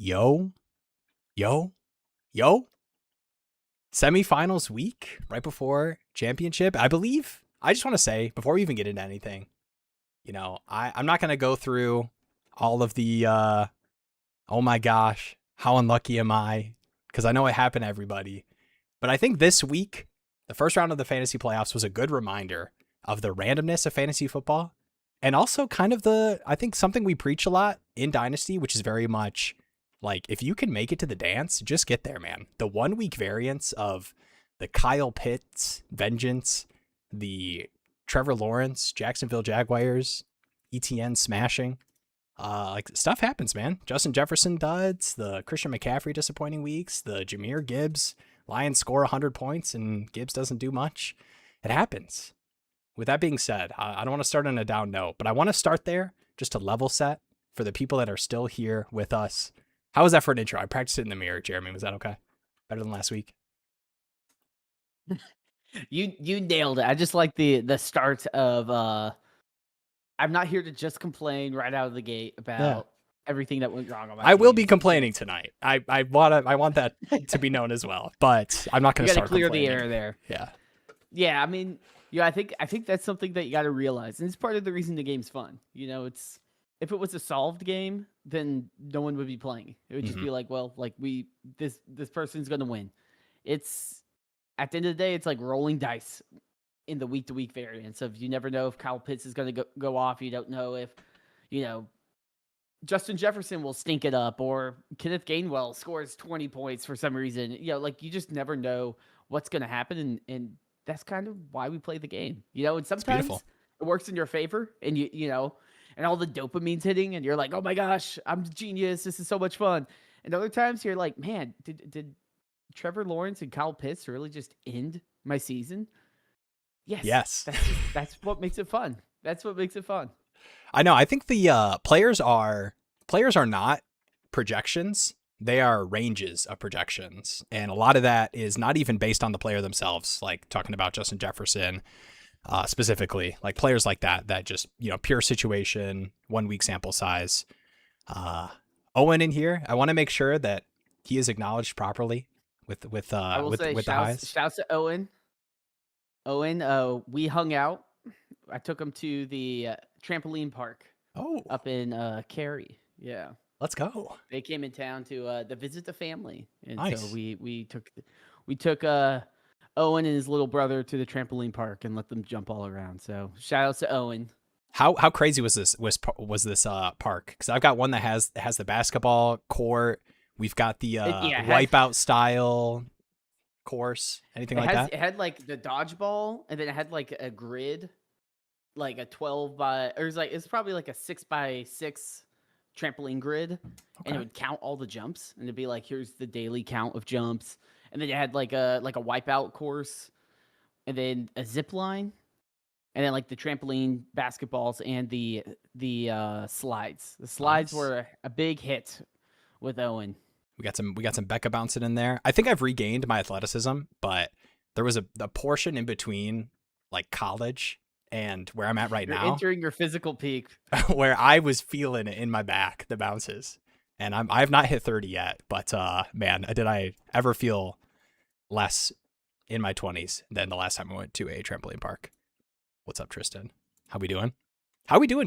Yo, yo, yo. Semifinals week, right before championship, I believe. I just want to say, before we even get into anything, I'm not going to go through all of the, oh my gosh, how unlucky am I? Because I know it happened to everybody. But I think this week, the first round of the fantasy playoffs was a good reminder of the randomness of fantasy football. And also kind of I think something we preach a lot in Dynasty, which is very much like, if you can make it to the dance, just get there, man. The 1 week variance of the Kyle Pitts vengeance, the Trevor Lawrence, Jacksonville Jaguars, ETN smashing. Like, stuff happens, man. Justin Jefferson duds, the Christian McCaffrey disappointing weeks, the Jahmyr Gibbs Lions score 100 points and Gibbs doesn't do much. It happens. With that being said, I don't want to start on a down note, but I want to start there just to level set for the people that are still here with us. How was that for an intro? I practiced it in the mirror, Jeremy. Was that okay? Better than last week? You nailed it. I just like the start of I'm not here to just complain right out of the gate about everything that went wrong on my I will team. be complaining tonight. I want that to be known as well, but I'm not going to start clear complaining. the air there. Yeah. I mean, I think that's something that you got to realize, and it's part of the reason the game's fun. It's if it was a solved game, then no one would be playing. It would just be like, well, like this person's going to win. It's at the end of the day, it's like rolling dice in the week-to-week variance of you never know if Kyle Pitts is going to go off. You don't know if, Justin Jefferson will stink it up, or Kenneth Gainwell scores 20 points for some reason. Like you just never know what's going to happen, and that's kind of why we play the game. And sometimes it works in your favor, and and all the dopamine's hitting, and you're like, oh my gosh, I'm a genius. This is so much fun. And other times you're like, man, did Trevor Lawrence and Kyle Pitts really just end my season? Yes. That's what makes it fun. That's what makes it fun. I know. I think the players are not projections. They are ranges of projections. And a lot of that is not even based on the player themselves, like talking about Justin Jefferson specifically, like players like that just, pure situation, 1 week sample size. Owen in here, I want to make sure that he is acknowledged properly with the highs. Shouts to Owen. Owen, we hung out. I took him to the trampoline park. Up in Cary. Yeah. Let's go. They came in town to visit the family, and nice. So we took Owen and his little brother to the trampoline park and let them jump all around. So shout out to Owen. How crazy was this park? Because I've got one that has the basketball court. We've got the wipeout style course. Anything like that? It had like the dodgeball, and then it had like a grid, like a 12 by, or it's probably like a 6x6 trampoline grid, and it would count all the jumps, and it'd be like, here's the daily count of jumps, and then it had like a wipeout course, and then a zip line, and then like the trampoline basketballs and the slides. The slides were a big hit with Owen. We got some Becca bouncing in there. I think I've regained my athleticism, but there was a portion in between like college and where I'm at right now. Entering your physical peak. Where I was feeling it in my back, the bounces. And I've not hit 30 yet, but man, did I ever feel less in my 20s than the last time I went to a trampoline park. What's up, Tristan? How we doing,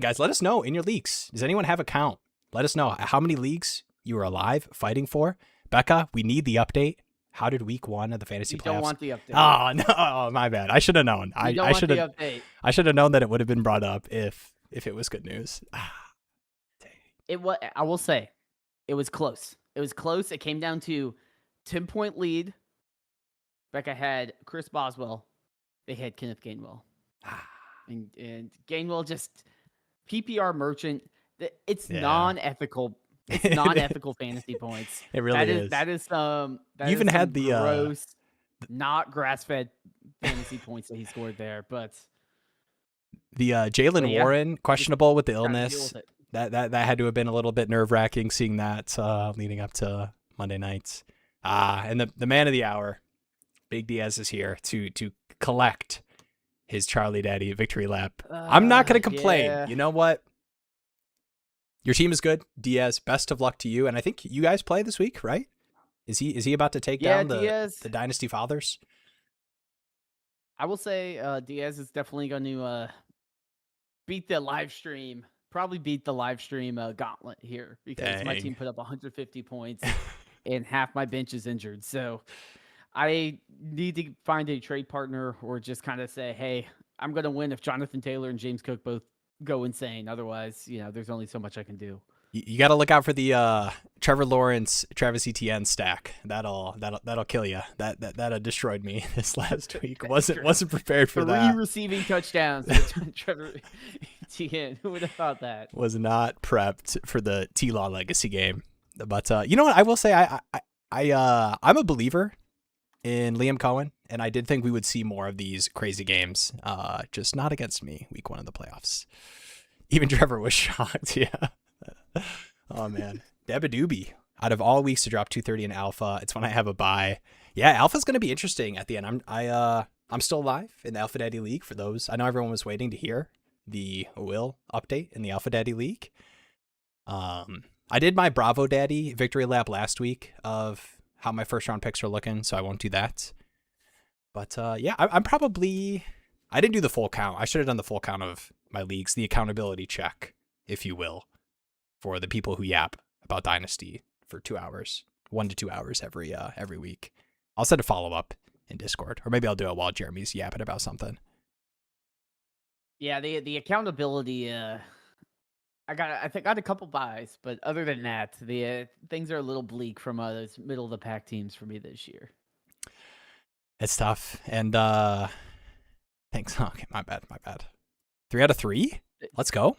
guys? Let us know in your leagues. Does anyone have a count? Let us know how many leagues you are alive fighting for. Becca, we need the update. How did week 1 of the fantasy playoffs? You don't want the update. Oh no, my bad. I should have known. I should have known that it would have been brought up if it was good news. I will say, it was close. It came down to 10-point lead. Becca had Chris Boswell. They had Kenneth Gainwell. And Gainwell just PPR merchant. It's non-ethical. It's non-ethical fantasy points. It really is. That is you even had the gross, not grass-fed fantasy points that he scored there. But the Jalen Warren questionable with the illness. That had to have been a little bit nerve-wracking seeing that leading up to Monday nights. And the man of the hour, Big Diaz, is here to collect his Charlie Daddy victory lap. I'm not going to complain. Yeah. You know what? Your team is good. Diaz, best of luck to you. And I think you guys play this week, right? Is he about to take down Diaz, the Dynasty Fathers? I will say Diaz is definitely going to beat the live stream. Probably beat the live stream gauntlet here because my team put up 150 points and half my bench is injured. So I need to find a trade partner or just kind of say, hey, I'm going to win if Jonathan Taylor and James Cook both go insane. Otherwise, there's only so much I can do. You got to look out for the Trevor Lawrence, Travis Etienne stack. That'll kill you. That destroyed me this last week. Wasn't prepared for that. 3 receiving touchdowns. Trevor Etienne. Who would have thought that? Was not prepped for the T-Law legacy game. But you know what? I will say I'm a believer in Liam Cohen, and I did think we would see more of these crazy games. Just not against me. Week 1 of the playoffs. Even Trevor was shocked. Yeah. Oh man, Debadoobie. Out of all weeks to drop 230 in alpha, it's when I have a bye. Yeah, alpha's gonna be interesting at the end. I'm still alive in the Alpha Daddy League. For those, I know everyone was waiting to hear the Will update in the Alpha Daddy League. I did my Bravo Daddy victory lap last week of how my first round picks are looking, so I won't do that. But yeah, I'm probably. I didn't do the full count. I should have done the full count of my leagues, the accountability check, if you will, for the people who yap about Dynasty for 2 hours, 1 to 2 hours every week. I'll send a follow up in Discord, or maybe I'll do it while Jeremy's yapping about something. Yeah, the accountability. I got a couple buys, but other than that, the things are a little bleak from those middle of the pack teams for me this year. It's tough, and thanks. Okay, my bad. 3 out of 3. Let's go.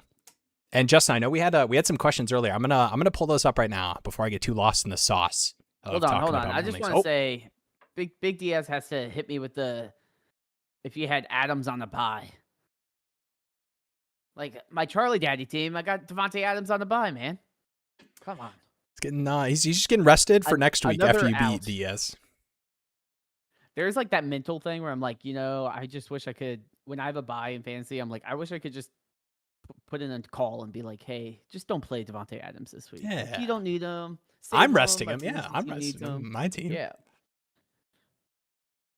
And Justin, I know we had some questions earlier. I'm gonna pull those up right now before I get too lost in the sauce. Hold on. I just want to say, Big Diaz has to hit me with if you had Adams on the bye. Like my Charlie Daddy team, I got Devontae Adams on the bye, man. Come on. It's getting he's just getting rested for next week after you beat Diaz. There's like that mental thing where I'm like, I just wish I could. When I have a bye in fantasy, I'm like, I wish I could just put in a call and be like, hey, just don't play Devontae Adams this week. Yeah. Like, you don't need him. I'm resting him. Yeah, I'm resting him. My team. Yeah.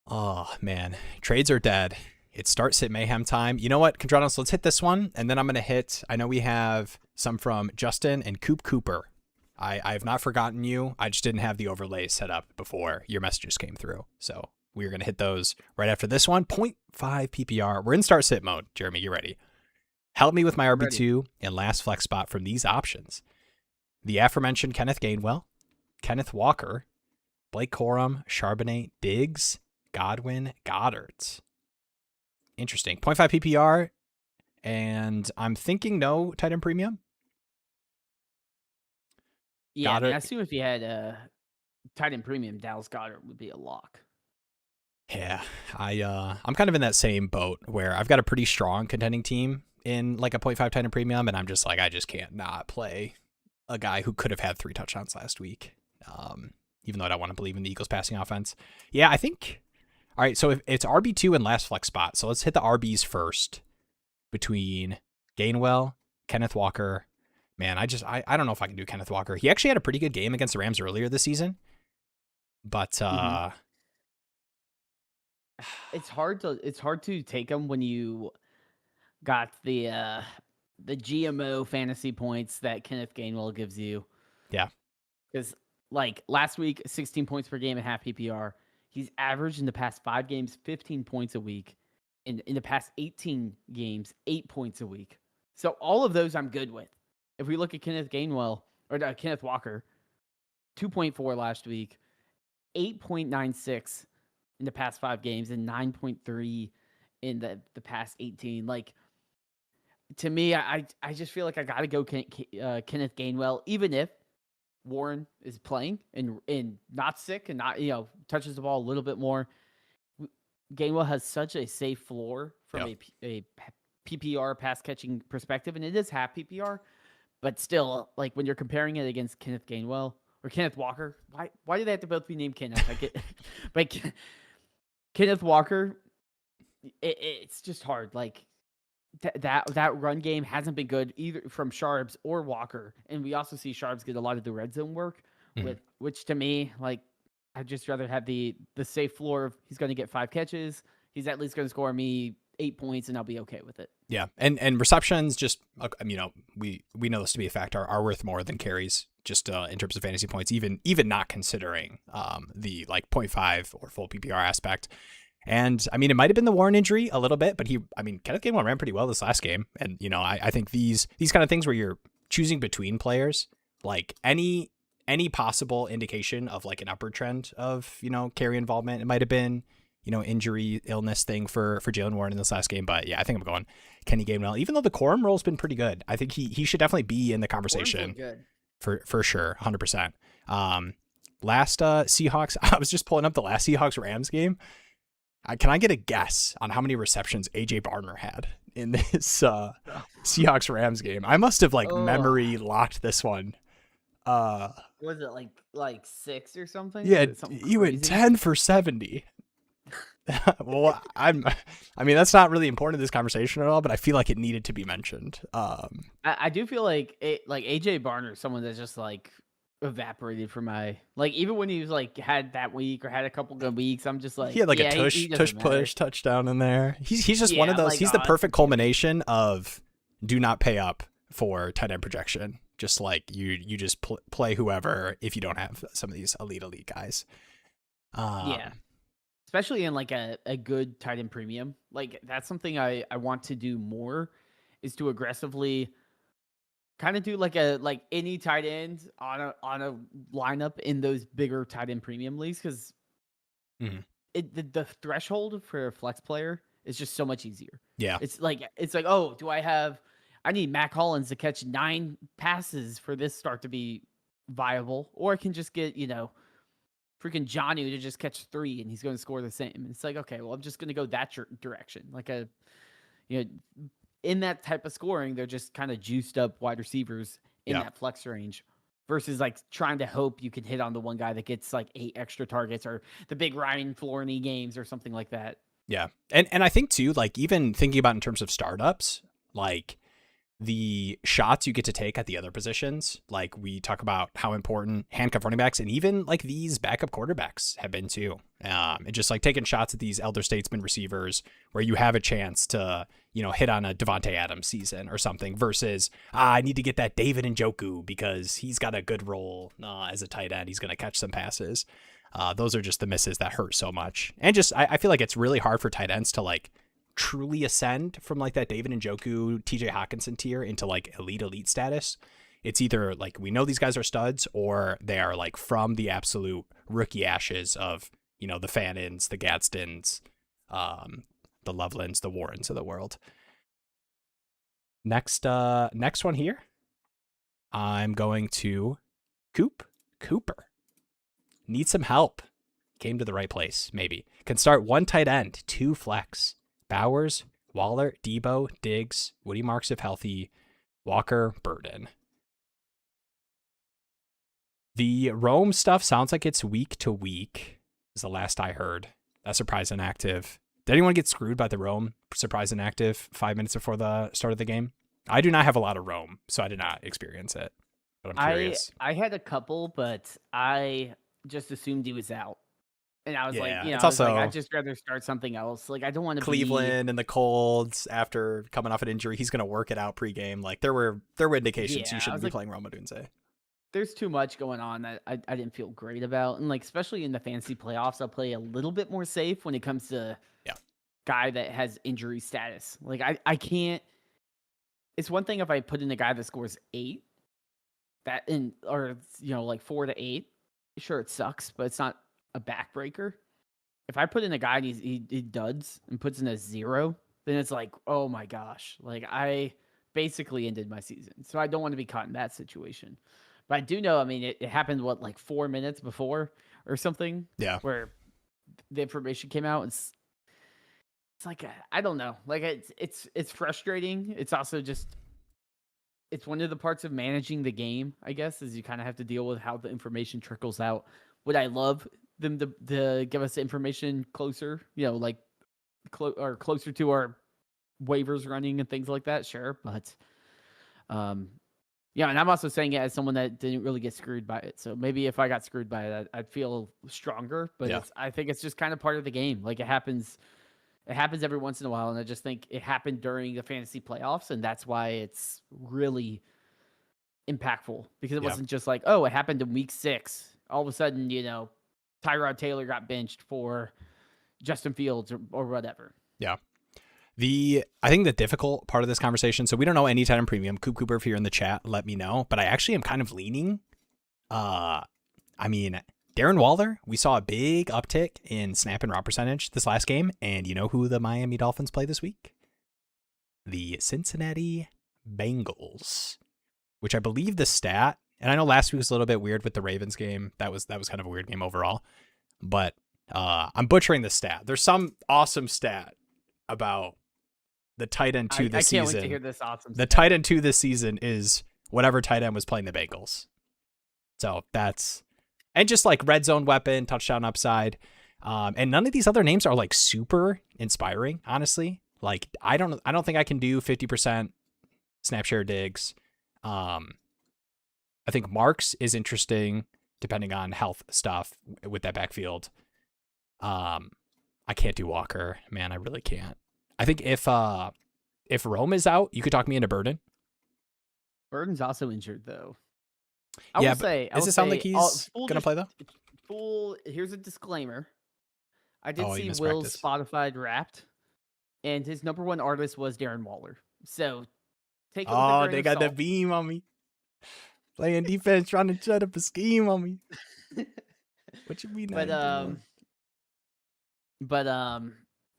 Oh, man. Trades are dead. It's start sit mayhem time. You know what, Condranos, let's hit this one, and then I'm going to hit, I know we have some from Justin and Coop Cooper. I have not forgotten you. I just didn't have the overlay set up before your messages came through. So we're going to hit those right after this one. 0.5 PPR. We're in start sit mode. Jeremy, you ready? Help me with my RB2 and last flex spot from these options. The aforementioned Kenneth Gainwell, Kenneth Walker, Blake Corum, Charbonnet, Diggs, Godwin, Goddard. Interesting. 0.5 PPR, and I'm thinking no tight end premium. Yeah, I assume if you had tight end premium, Dallas Goedert would be a lock. Yeah, I'm kind of in that same boat where I've got a pretty strong contending team in like a 0.5 tight end premium, and I'm just like, I just can't not play a guy who could have had 3 touchdowns last week, even though I don't want to believe in the Eagles passing offense. Yeah, I think... All right, so if it's RB2 and last flex spot, so let's hit the RBs first between Gainwell, Kenneth Walker. Man, I don't know if I can do Kenneth Walker. He actually had a pretty good game against the Rams earlier this season, but it's hard to take him when you got the GMO fantasy points that Kenneth Gainwell gives you. Yeah, because like last week, 16 points per game at half PPR. He's averaged in the past 5 games 15 points a week. In the past 18 games, 8 points a week. So all of those I'm good with. If we look at Kenneth Walker, 2.4 last week, 8.96 in the past 5 games, and 9.3 in the past 18. Like, to me, I just feel like I got to go Kenneth Gainwell, even if Warren is playing and not sick and not, touches the ball a little bit more. Gainwell has such a safe floor from a PPR pass catching perspective, and it is half PPR, but still, like when you're comparing it against Kenneth Gainwell or Kenneth Walker, why do they have to both be named Kenneth? I get, but Kenneth Walker, it's just hard. Like that run game hasn't been good either from Sharps or Walker, and we also see Sharps get a lot of the red zone work, which to me, like, I'd just rather have the safe floor of he's going to get 5 catches, he's at least going to score me 8 points, and I'll be okay with it. Yeah, and receptions just, we know this to be a fact, are worth more than carries just in terms of fantasy points, even not considering the like 0.5 or full PPR aspect. And I mean, it might have been the Warren injury a little bit, but Kenneth Gainwell ran pretty well this last game. And, I think these kind of things where you're choosing between players, like any possible indication of like an upward trend of, carry involvement, it might have been, injury, illness thing for Jalen Warren in this last game. But yeah, I think I'm going Kenny Gainwell, even though the quorum role's been pretty good. I think he should definitely be in the conversation for sure. 100%. Last Seahawks, I was just pulling up the last Seahawks Rams game. Can I get a guess on how many receptions AJ Barner had in this Seahawks Rams game? I must have memory locked this one. Was it like 6 or something? Yeah, he went 10 for 70. Well, that's not really important in this conversation at all, but I feel like it needed to be mentioned. I do feel like AJ Barner is someone that's just like evaporated from my, like, even when he was like had that week or had a couple good weeks, I'm just like, he had like a tush push touchdown in there. He's just one of those. He's the perfect culmination of do not pay up for tight end projection. Just like you just play whoever if you don't have some of these elite guys. Yeah. Especially in like a good tight end premium. Like that's something I want to do more, is to aggressively kind of do like any tight end on a lineup in those bigger tight end premium leagues, because the threshold for a flex player is just so much easier. Yeah. It's like, oh, I need Mac Hollins to catch 9 passes for this start to be viable, or I can just get, freaking Jonnu to just catch 3 and he's going to score the same. And it's like, okay, well, I'm just going to go that direction. Like in that type of scoring, they're just kind of juiced up wide receivers in that flex range, versus like trying to hope you can hit on the one guy that gets like 8 extra targets, or the big Ryan Florney games or something like that. Yeah. And I think too, like even thinking about in terms of startups, like the shots you get to take at the other positions, like we talk about how important handcuff running backs and even like these backup quarterbacks have been too. And just like taking shots at these elder statesman receivers where you have a chance to, hit on a Devontae Adams season or something, versus I need to get that David Njoku because he's got a good role as a tight end. He's going to catch some passes. Those are just the misses that hurt so much. And just, I feel like it's really hard for tight ends to like truly ascend from like that David Njoku, TJ Hawkinson tier into like elite status. It's either like we know these guys are studs, or they are like from the absolute rookie ashes of, the Fannons, the Gadstons, the Lovelands, the Warrens of the world. Next one here, I'm going to Cooper. Need some help. Came to the right place, maybe. Can start 1 tight end, 2 flex. Bowers, Waller, Debo, Diggs, Woody Marks if healthy, Walker, Burden. The Rome stuff sounds like it's week to week, is the last I heard. That's surprise inactive. Did anyone get screwed by the Rome surprise inactive 5 minutes before the start of the game? I do not have a lot of Rome, so I did not experience it. But I'm curious. I had a couple, but I just assumed he was out. And I was I'd just rather start something else. Like, I don't want to Cleveland and the Colts after coming off an injury. He's going to work it out pregame. Like, there were indications you shouldn't be playing Rome Odunze. There's too much going on that I didn't feel great about. And, like, especially in the fantasy playoffs, I'll play a little bit more safe when it comes to guy that has injury status. Like, I can't. It's one thing if I put in a guy that scores 8, or 4 to 8. Sure, it sucks, but it's not a backbreaker. If I put in a guy and he duds and puts in a 0, then it's like, oh my gosh, like I basically ended my season. So I don't want to be caught in that situation. But I do know, it happened 4 minutes before or something. Yeah. Where the information came out. It's like, I don't know. Like it's frustrating. It's also just, it's one of the parts of managing the game, I guess, is you kind of have to deal with how the information trickles out. Would I love them to give us information closer, or closer to our waivers running and things like that, sure, but yeah, and I'm also saying it as someone that didn't really get screwed by it. So maybe if I got screwed by it, I'd feel stronger. But I think it's just kind of part of the game. Like it happens every once in a while, and I just think it happened during the fantasy playoffs, and that's why it's really impactful because it wasn't just like, oh, it happened in week 6. All of a sudden, Tyrod Taylor got benched for Justin Fields or whatever. Yeah. I think the difficult part of this conversation, so we don't know any tight end premium. Coop Cooper, if you're in the chat, let me know. But I actually am kind of leaning. Darren Waller, we saw a big uptick in snap and route percentage this last game. And you know who the Miami Dolphins play this week? The Cincinnati Bengals, which I believe the stat, and I know last week was a little bit weird with the Ravens game. That was kind of a weird game overall. But I'm butchering the stat. There's some awesome stat about the tight end 2 this season. I can't wait to hear this awesome stat. The tight end 2 this season is whatever tight end was playing the Bengals. So and just like red zone weapon, touchdown upside. And none of these other names are like super inspiring, honestly. Like I don't think I can do 50% snap share digs. I think Marks is interesting depending on health stuff with that backfield. I can't do Walker, man. I really can't. I think if Rome is out, you could talk me into Burden. Burden's also injured though. Does it sound like he's gonna play though? Here's a disclaimer. I did see Will's Spotify Wrapped, and his number 1 artist was Darren Waller. So take it with a grain they of got salt. the beam on me. Playing defense, trying to set up a scheme on me. What you mean?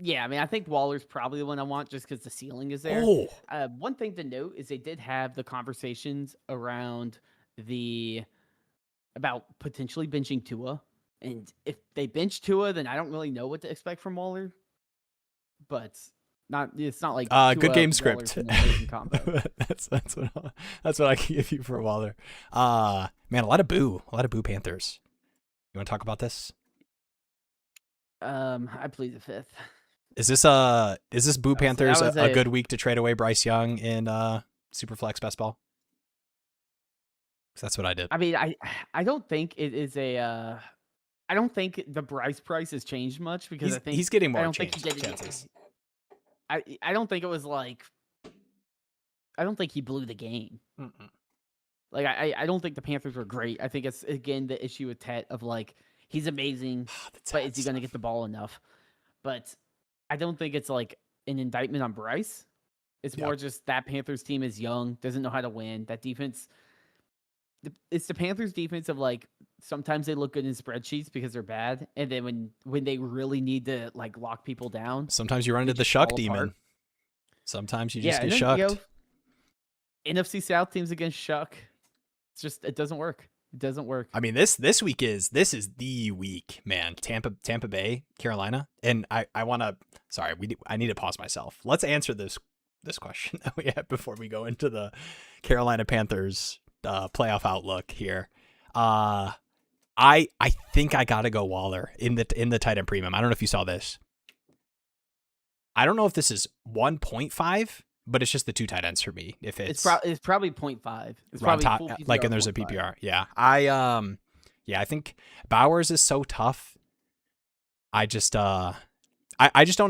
Yeah, I mean, I think Waller's probably the one I want just because the ceiling is there. One thing to note is they did have the conversations around about potentially benching Tua. And if they bench Tua, then I don't really know what to expect from Waller. But it's not like Tua, good game script. Combo. that's what I can give you for Waller. Man, a lot of boo Panthers. You want to talk about this? I plead the fifth. Is this Boo Panthers a good week to trade away Bryce Young in Superflex Best Ball? Because that's what I did. I mean, I don't think it is I don't think the Bryce price has changed much because I think he's getting more chances. I don't think it was like. I don't think he blew the game. Mm-mm. Like I don't think the Panthers were great. I think it's again the issue with Tet of like he's amazing, but is he going to get the ball enough? But I don't think it's like an indictment on Bryce. It's more just that Panthers team is young, doesn't know how to win. That defense, it's the Panthers defense of like sometimes they look good in spreadsheets because they're bad, and then when they really need to like lock people down, sometimes you run into the shuck demon. Sometimes you just get shucked. NFC South teams against shuck. It's just it doesn't work. It doesn't work. I mean, this is the week, man. Tampa Bay, Carolina, and I need to pause myself. Let's answer this question that we had before we go into the Carolina Panthers playoff outlook here. I think I gotta go Waller in the tight end premium. I don't know if you saw this. I don't know if this is 1.5. But it's just the 2 tight ends for me. If it's probably 0.5. It's probably top, full PPR, like, and there's a PPR. Yeah. I think Bowers is so tough. I just don't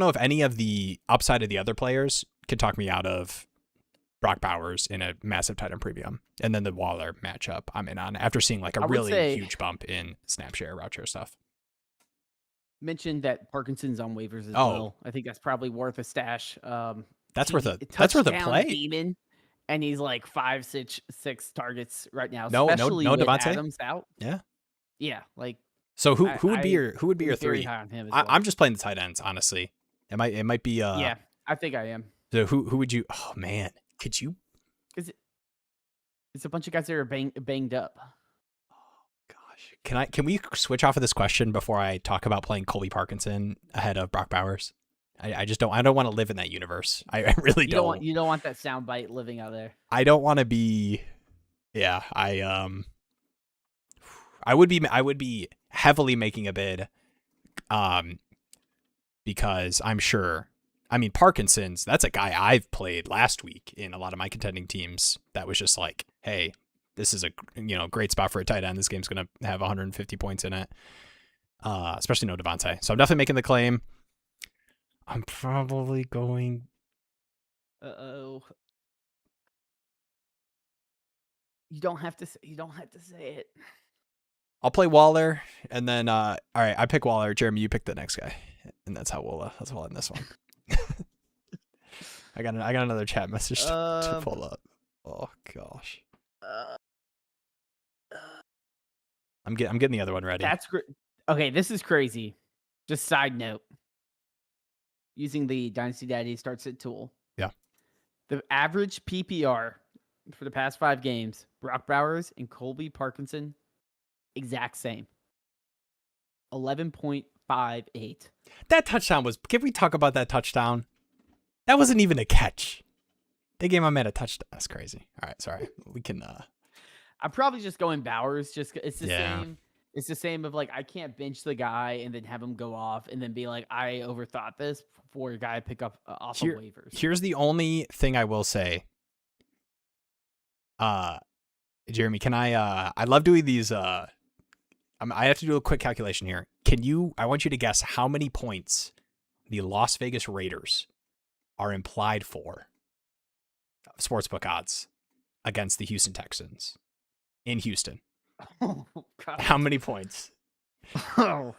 know if any of the upside of the other players could talk me out of Brock Bowers in a massive tight end premium. And then the Waller matchup I'm in on after seeing like a really huge bump in snap share, route share stuff. Mentioned that Parkinson's on waivers as well. I think that's probably worth a stash. That's worth a play. Demon, and he's like 5, 6 targets right now. No Devontae Adams out. Yeah. Like so, who would be your 3? Well. I'm just playing the tight ends, honestly. It might be. Yeah, I think I am. So who would you? Oh man, could you? Because it's a bunch of guys that are banged up. Oh gosh, can we switch off of this question before I talk about playing Colby Parkinson ahead of Brock Bowers? I just don't. I don't want to live in that universe. I really don't. You don't want that soundbite living out there. I don't want to be. Yeah, I would be heavily making a bid, because I'm sure I mean, Parkinson's, that's a guy I've played last week in a lot of my contending teams that was just like, hey, this is a great spot for a tight end. This game's going to have 150 points in it, especially no Devontae. So I'm definitely making the claim. I'm probably going. Uh-oh. You don't have to say it. I'll play Waller, and then all right, I pick Waller. Jeremy, you pick the next guy, and that's how we'll end this one. I got another chat message to pull up. Oh gosh. I'm getting the other one ready. That's great. Okay, this is crazy. Just side note. Using the Dynasty Daddy start sit tool. Yeah. The average PPR for the past 5 games, Brock Bowers and Colby Parkinson, exact same. 11.58. That touchdown was. Can we talk about that touchdown? That wasn't even a catch. They gave my man a touchdown. That's crazy. All right, sorry. We can. I'm probably just going Bowers. Just it's the same. It's the same of like I can't bench the guy and then have him go off and then be like I overthought this for a guy to pick up off of waivers. Here's the only thing I will say. Jeremy, can I love doing these. I have to do a quick calculation here. I want you to guess how many points the Las Vegas Raiders are implied for sportsbook odds against the Houston Texans in Houston. Oh, God. How many points? Oh.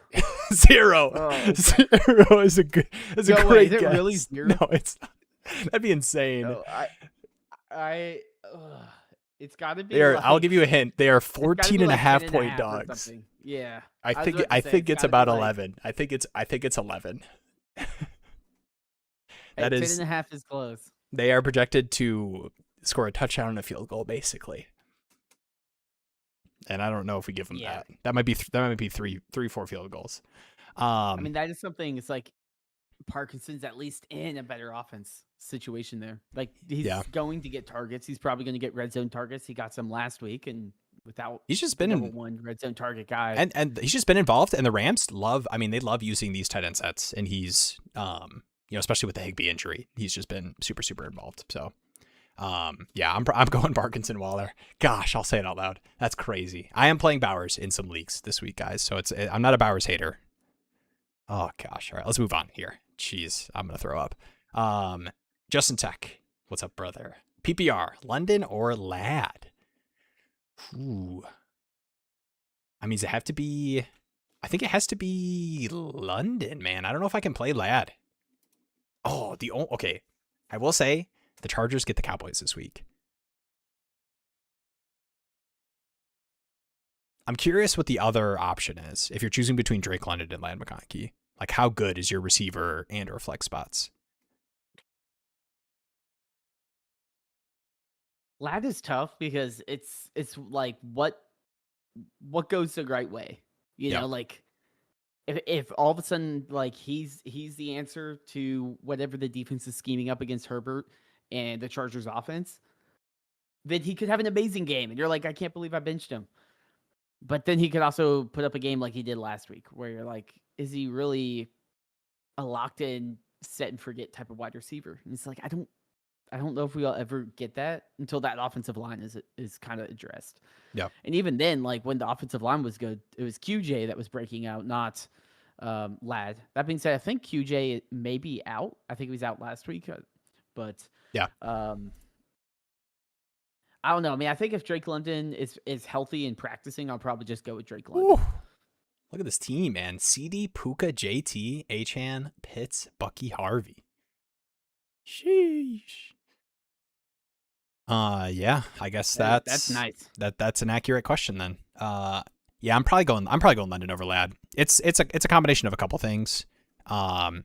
0. Oh. 0 is a great Is guess. it really 0? No, it's not. That'd be insane. No, it's got to be. I'll give you a hint. They are 14.5 point dogs. Yeah. I think it's about 11. I think it's 11. That is 10.5 is close. They are projected to score a touchdown and a field goal, basically. And I don't know if we give them that. That might be 3-4 field goals. I mean, that is something. It's like Parkinson's at least in a better offense situation there. Like he's going to get targets. He's probably going to get red zone targets. He got some last week, and he's just been one red zone target guy. And he's just been involved. And the Rams love. I mean, they love using these tight end sets. And he's especially with the Higbee injury, he's just been super super involved. So. I'm going Parkinson Waller. Gosh, I'll say it out loud. That's crazy. I am playing Bowers in some leagues this week, guys. So I'm not a Bowers hater. Oh gosh. All right, let's move on here. Jeez, I'm gonna throw up. Justin Tech, what's up, brother? PPR, London or Lad? Ooh. I mean, does it have to be? I think it has to be London, man. I don't know if I can play Lad. Oh, okay. I will say. The Chargers get the Cowboys this week. I'm curious what the other option is if you're choosing between Drake London and Ladd McConkey. Like, how good is your receiver and or flex spots? Ladd is tough because it's like what goes the right way. You know, like if all of a sudden like he's the answer to whatever the defense is scheming up against Herbert and the Chargers offense, then he could have an amazing game. And you're like, I can't believe I benched him. But then he could also put up a game like he did last week where you're like, is he really a locked in set and forget type of wide receiver? And it's like, I don't know if we'll ever get that until that offensive line is kind of addressed. Yeah. And even then, like when the offensive line was good, it was QJ that was breaking out, not Ladd. That being said, I think QJ may be out. I think he was out last week. But yeah, I don't know. I mean, I think if Drake London is healthy and practicing, I'll probably just go with Drake London. Ooh. Look at this team, man. CD, Puka, JT, Achan, Pitts, Bucky, Harvey. Sheesh. Yeah, I guess that's nice. That's an accurate question then. Yeah, I'm probably going London over Ladd. It's a combination of a couple things. And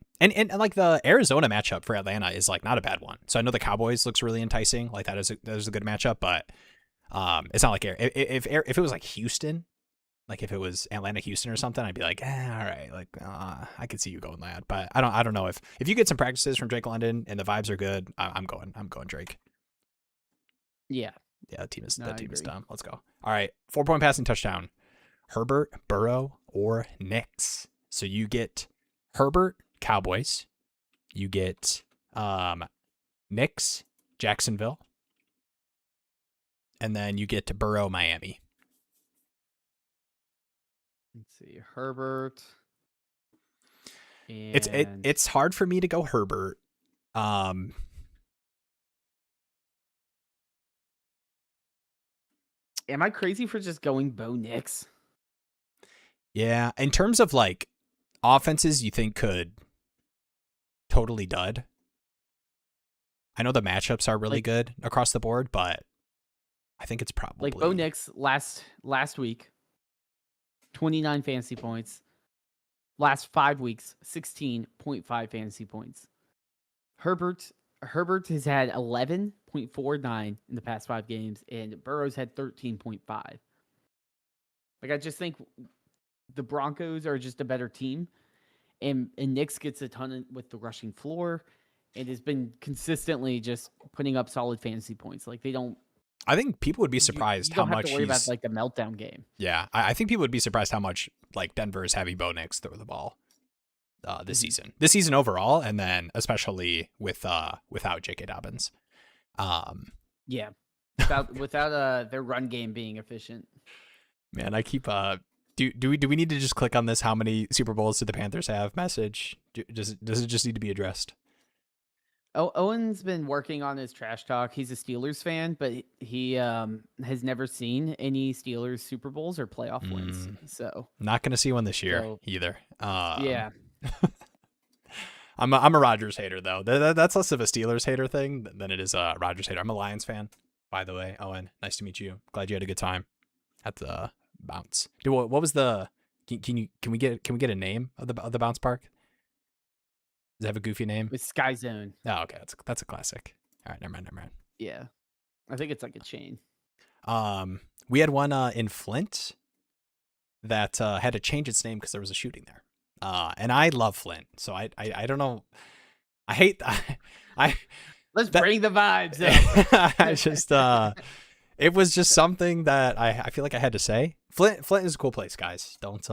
like the Arizona matchup for Atlanta is like not a bad one. So I know the Cowboys looks really enticing. Like that is a good matchup, but it's not like if it was like Houston, like if it was Atlanta Houston or something, I'd be like, all right, like I could see you going Ladd. But I don't know if you get some practices from Drake London and the vibes are good, I'm going Drake. Yeah. Yeah, that team is dumb. Let's go. All right, 4-point passing touchdown. Herbert, Burrow, or Knicks. So you get Herbert, Cowboys. You get Knicks, Jacksonville, and then you get to Burrow, Miami. Let's see, Herbert. It's hard for me to go Herbert. Am I crazy for just going Bo Nix? Yeah, in terms of like offenses you think could totally dud. I know the matchups are really good across the board, but I think it's probably like Bo Nix last week, 29 fantasy points. Last 5 weeks, 16.5 fantasy points. Herbert has had 11.49 in the past 5 games, and Burrow's had 13.5. Like, I just think the Broncos are just a better team, and Nix gets a ton with the rushing floor, and has been consistently just putting up solid fantasy points. Like, they don't. I think people would be surprised how much you don't have to worry about like the meltdown game. Yeah, I think people would be surprised how much like Denver is having Bo Nix throw the ball this season. This season overall, and then especially without J.K. Dobbins. Yeah, without their run game being efficient. Man, I keep do we need to just click on this? How many Super Bowls did the Panthers have? Message. Does it just need to be addressed? Owen's been working on his trash talk. He's a Steelers fan, but he has never seen any Steelers Super Bowls or playoff wins. So not going to see one this year either. Yeah. I'm a Rodgers hater though. That's less of a Steelers hater thing than it is a Rodgers hater. I'm a Lions fan, by the way. Owen, nice to meet you. Glad you had a good time at the bounce. Dude, what was the? Can we get a name of the bounce park? Does it have a goofy name? It's Sky Zone. Oh, okay. That's a classic. All right, never mind. Yeah, I think it's like a chain. We had one in Flint that had to change its name because there was a shooting there. And I love Flint, so I don't know. I hate Let's bring the vibes up. I just it was just something that I feel like I had to say. Flint is a cool place, guys. Don't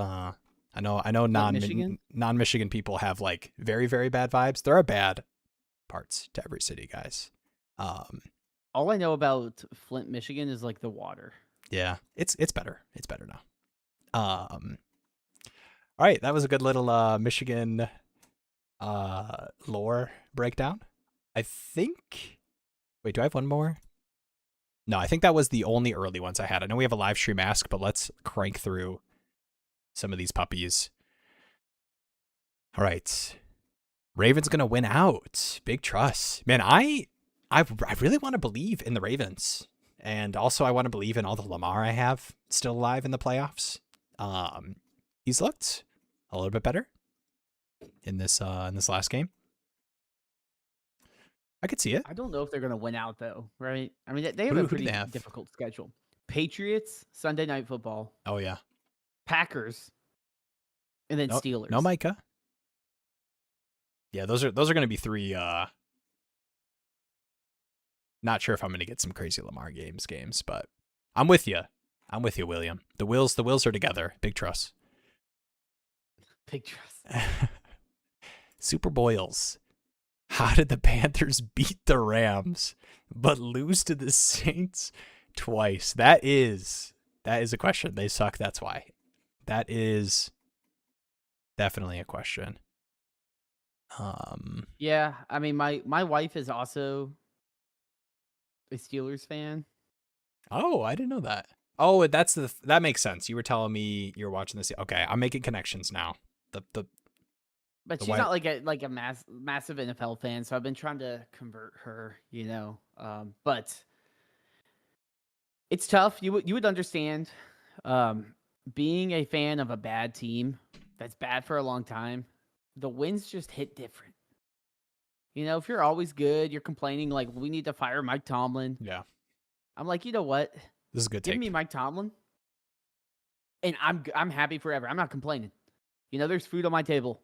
I know non-Michigan people have like very, very bad vibes. There are bad parts to every city, guys. All I know about Flint, Michigan is like the water. Yeah, it's better. It's better now. All right, that was a good little Michigan lore breakdown. I think. Wait, do I have one more? No, I think that was the only early ones I had. I know we have a live stream ask, but let's crank through some of these puppies. All right. Ravens going to win out. Big trust. Man, I really want to believe in the Ravens. And also I want to believe in all the Lamar I have still alive in the playoffs. He's looked a little bit better in this last game. I could see it. I don't know if they're going to win out though, right? I mean, they have a pretty difficult schedule. Patriots, Sunday Night Football. Oh yeah. Packers, and then Steelers. No Micah. Yeah, those are going to be 3. Not sure if I'm going to get some crazy Lamar games, but I'm with you. William. The wheels are together. Big trust. Big trust. Super Boils. How did the Panthers beat the Rams but lose to the Saints twice? That is a question. They suck. That's why. That is definitely a question. Yeah, I mean, my wife is also a Steelers fan. Oh, I didn't know that. Oh, that makes sense. You were telling me you're watching this. Okay, I'm making connections now. But she's not like a massive NFL fan, so I've been trying to convert her, but it's tough. You would understand. Being a fan of a bad team that's bad for a long time, the wins just hit different. If you're always good, you're complaining like we need to fire Mike Tomlin. Yeah. I'm like, you know what? This is a good Give take. me Mike Tomlin, and I'm happy forever. I'm not complaining. There's food on my table.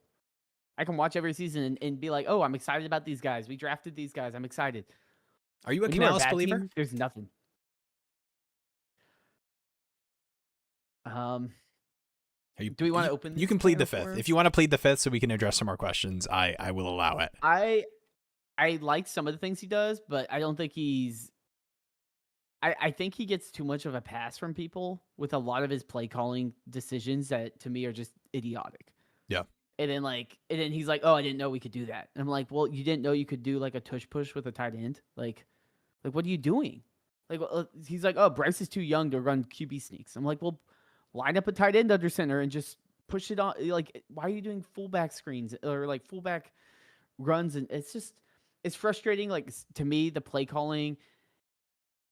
I can watch every season and be like, oh, I'm excited about these guys. We drafted these guys. I'm excited. Are you a Canales believer? Team, there's nothing. Do we want to open? You can plead the fifth if you want to plead the fifth, so we can address some more questions. I will allow it. I like some of the things he does, but I don't think he's. I think he gets too much of a pass from people with a lot of his play calling decisions that to me are just idiotic. Yeah. And then he's like, "Oh, I didn't know we could do that." And I'm like, "Well, you didn't know you could do like a tush push with a tight end? Like what are you doing?" Like he's like, "Oh, Bryce is too young to run QB sneaks." I'm like, "Well, line up a tight end under center and just push it on. Like, why are you doing fullback screens or like fullback runs?" And it's frustrating. Like to me, the play calling,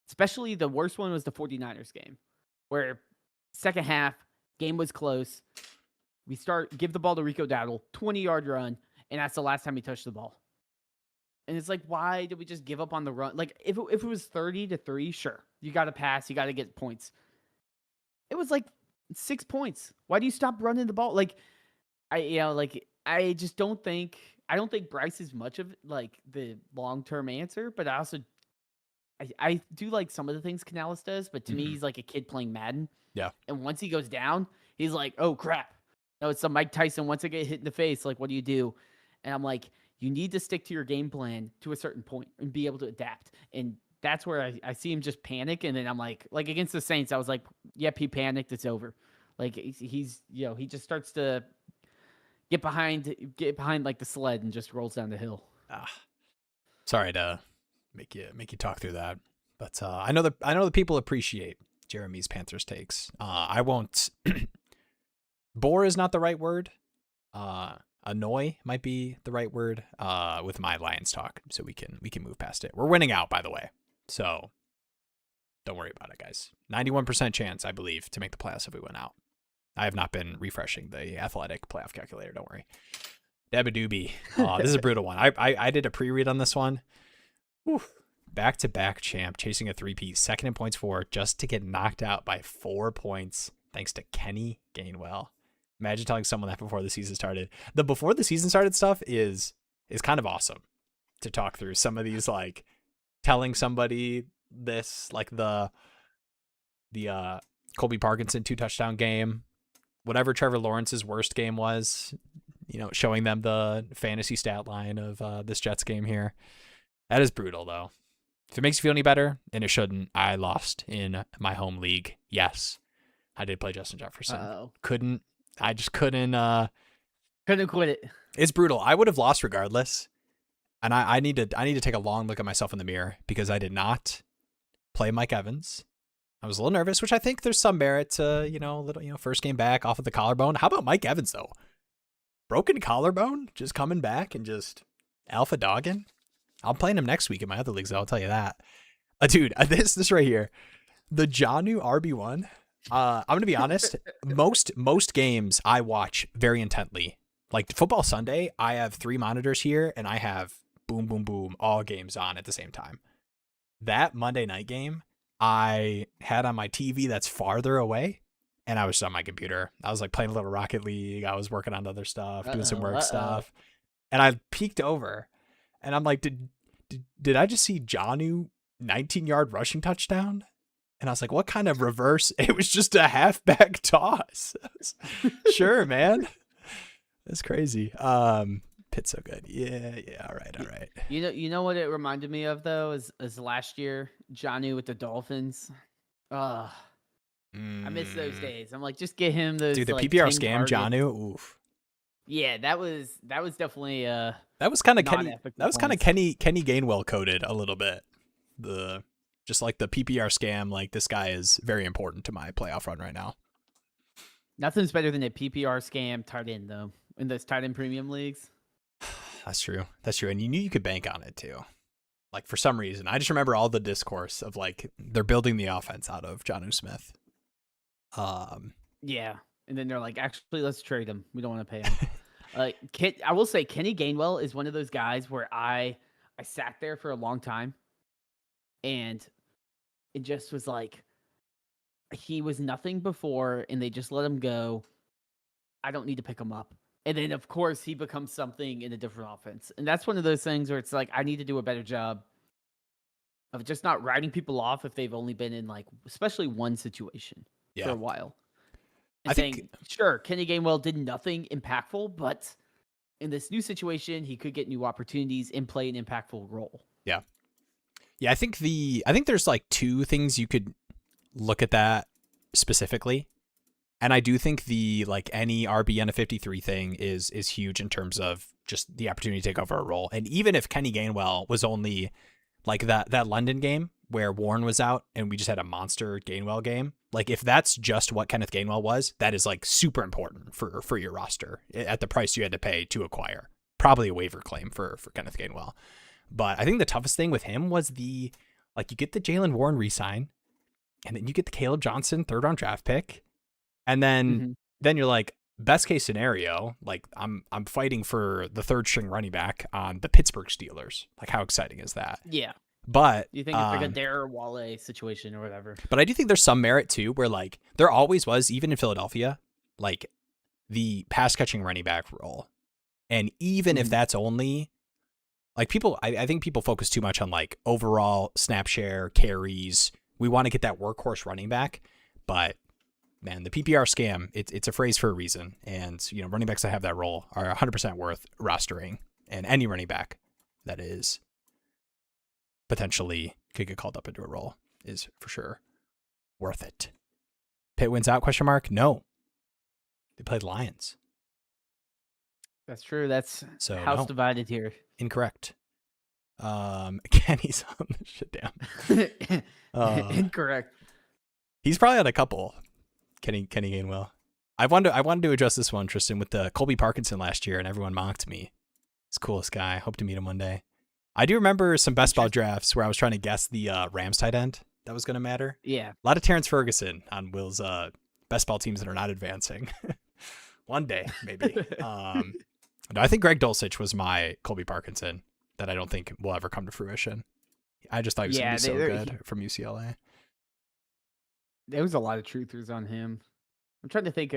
especially the worst one was the 49ers game, where second half game was close. We give the ball to Rico Dowdle, 20-yard run, and that's the last time he touched the ball. And it's like, why did we just give up on the run? Like, if it was 30-3, sure, you got to pass, you got to get points. It was like 6 points. Why do you stop running the ball? Like, I just don't think Bryce is much of like the long-term answer, but I do like some of the things Canales does, but to me, he's like a kid playing Madden. Yeah. And once he goes down, he's like, oh, crap. No, it's the Mike Tyson. Once I get hit in the face, like, what do you do? And I'm like, you need to stick to your game plan to a certain point and be able to adapt. And that's where I see him just panic. And then I'm like against the Saints, I was like, yep, he panicked. It's over. Like he's he just starts to get behind like the sled and just rolls down the hill. Sorry to make you talk through that, but I know the people appreciate Jeremy's Panthers takes. I won't. Bore is not the right word. Annoy might be the right word. With my Lions talk, so we can move past it. We're winning out, by the way, so don't worry about it, guys. 91% chance, I believe, to make the playoffs if we win out. I have not been refreshing the athletic playoff calculator. Don't worry. Dabadoobie. This is a brutal one. I did a pre-read on this one. Back-to-back champ, chasing a 3-peat, second in points for, just to get knocked out by 4 points, thanks to Kenny Gainwell. Imagine telling someone that before the season started. The before the season started stuff is kind of awesome to talk through. Some of these, like telling somebody this, like the Colby Parkinson 2-touchdown game, whatever Trevor Lawrence's worst game was, showing them the fantasy stat line of this Jets game here. That is brutal, though. If it makes you feel any better, and it shouldn't, I lost in my home league. Yes, I did play Justin Jefferson. I just couldn't quit it. It's brutal. I would have lost regardless. And I need to take a long look at myself in the mirror because I did not play Mike Evans. I was a little nervous, which I think there's some merit to, a little, first game back off of the collarbone. How about Mike Evans, though? Broken collarbone, just coming back and just alpha dogging. I'm playing him next week in my other leagues, I'll tell you that. Dude, this right here, the Jonnu RB1. I'm going to be honest. Most games I watch very intently. Like Football Sunday, I have 3 monitors here, and I have boom, boom, boom, all games on at the same time. That Monday night game, I had on my TV that's farther away, and I was on my computer. I was like playing a little Rocket League. I was working on other stuff, doing some work stuff, and I peeked over, and I'm like, did I just see Jonnu 19-yard rushing touchdown? And I was like, what kind of reverse? It was just a halfback toss. Sure, man. That's crazy. Pitt's so good. Yeah. All right. You know what it reminded me of though is last year Jonnu with the Dolphins. I miss those days. I'm like, just get him those. Dude, the like, PPR scam Jonnu. Oof. Yeah, that was definitely that was kind of Kenny. That was kind of Kenny Gainwell coded a little bit. Just like the PPR scam, like this guy is very important to my playoff run right now. Nothing's better than a PPR scam tight end though in those tight end premium leagues. That's true. And you knew you could bank on it too. Like for some reason, I just remember all the discourse of like they're building the offense out of Jonnu Smith. Yeah, and then they're like, actually, let's trade him. We don't want to pay him. I will say Kenny Gainwell is one of those guys where I sat there for a long time, and it just was like he was nothing before, and they just let him go. I don't need to pick him up. And then, of course, he becomes something in a different offense. And that's one of those things where it's like, I need to do a better job of just not writing people off if they've only been in, like, especially one situation for a while. and saying, sure, Kenny Gainwell did nothing impactful, but in this new situation, he could get new opportunities and play an impactful role. Yeah. Yeah, I think there's like two things you could look at that specifically. And I do think the like any RB and a 53 thing is huge in terms of just the opportunity to take over a role. And even if Kenny Gainwell was only like that London game where Warren was out and we just had a monster Gainwell game, like if that's just what Kenneth Gainwell was, that is like super important for your roster at the price you had to pay to acquire. Probably a waiver claim for Kenneth Gainwell. But I think the toughest thing with him was you get the Jaylen Warren re-sign, and then you get the Caleb Johnson 3rd round draft pick. And then you're like, best case scenario, like I'm fighting for the 3rd string running back on the Pittsburgh Steelers. Like how exciting is that? Yeah. But you think it's like a Dare Wale situation or whatever. But I do think there's some merit too, where like there always was, even in Philadelphia, like the pass catching running back role. And even if that's only like I think people focus too much on like overall snap share, carries. We want to get that workhorse running back, but man, the PPR scam, it's a phrase for a reason. And, running backs that have that role are 100% worth rostering. And any running back that is potentially could get called up into a role is for sure worth it. Pitt wins out, ? No. They played Lions. That's true. That's house divided here. Incorrect. Kenny's on the shit down. Incorrect. He's probably on a couple. Kenny Gainwell. I wanted to address this one, Tristan, with the Colby Parkinson last year, and everyone mocked me. He's the coolest guy. Hope to meet him one day. I do remember some best ball drafts where I was trying to guess the Rams tight end that was going to matter. Yeah. A lot of Terrence Ferguson on Will's best ball teams that are not advancing. One day, maybe. No, I think Greg Dulcich was my Colby Parkinson that I don't think will ever come to fruition. I just thought he was going to be so good from UCLA. There was a lot of truthers on him. I'm trying to think.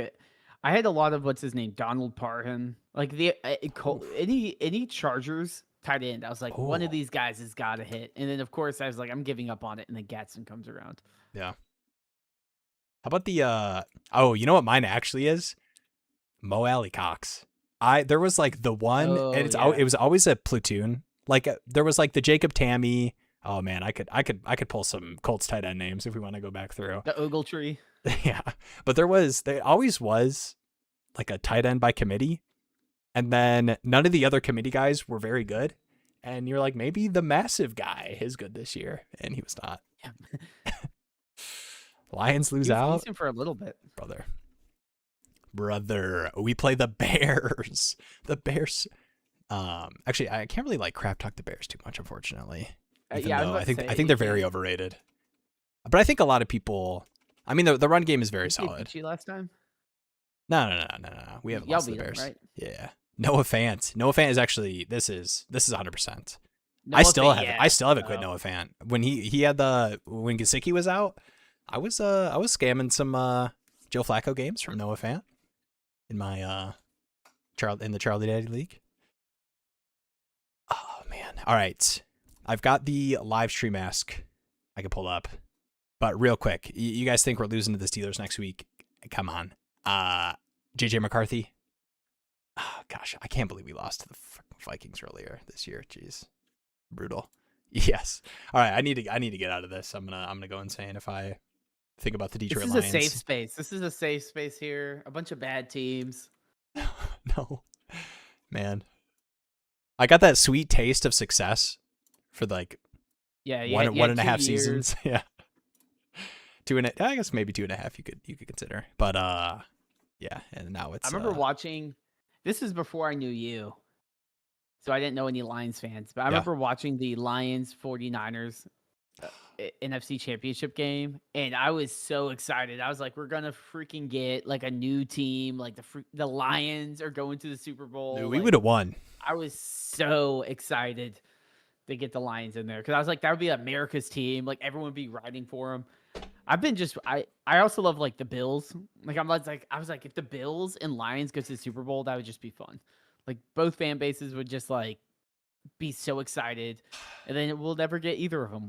I had a lot of what's his name, Donald Parham. Like any Chargers tight end. I was like, one of these guys has got to hit. And then of course I was like, I'm giving up on it. And then Gatson comes around. Yeah. How about the you know what mine actually is? Mo Alley Cox. There was like the one, and it was always a platoon. Like there was like the Jacob Tammy. Oh man, I could pull some Colts tight end names if we want to go back through. The Ogletree. Yeah. But there always was like a tight end by committee. And then none of the other committee guys were very good. And you're like, maybe the massive guy is good this year. And he was not. Yeah. Lions lose out. Decent for a little bit. Brother. We play the Bears. The Bears. Actually, I can't really like crap talk the Bears too much, unfortunately. I think they're very overrated. But I think a lot of people. I mean, the run game is very solid. Did you last time? No. We haven't lost the Bears. Them, right? Yeah. Noah Fant. Noah Fant is actually this is 100%. I still haven't quit Noah Fant. When he had when Gesicki was out, I was scamming some Joe Flacco games from Noah Fant in my in the Charlie Daddy League. Oh man. All right. I've got the live stream ask I can pull up. But real quick, you guys think we're losing to the Steelers next week? Come on. JJ McCarthy. Oh, gosh, I can't believe we lost to the Vikings earlier this year. Jeez. Brutal. Yes. All right, I need to get out of this. I'm gonna go insane if I think about the Detroit Lions. This is a safe space. This is a safe space here. A bunch of bad teams. No. Man. I got that sweet taste of success for like one and a half seasons. Yeah. I guess maybe 2.5 you could consider. But yeah, and now it's I remember watching, this is before I knew you. So I didn't know any Lions fans, but I remember watching the Lions 49ers NFC Championship game, and I was so excited. I was like, we're going to freaking get like a new team, like the Lions are going to the Super Bowl. Dude, we would have won. I was so excited to get the Lions in there because I was like, that would be America's team. Like everyone would be riding for them. I also love like the Bills. Like I was like, if the Bills and Lions go to the Super Bowl, that would just be fun. Like both fan bases would just like be so excited, and then we'll never get either of them.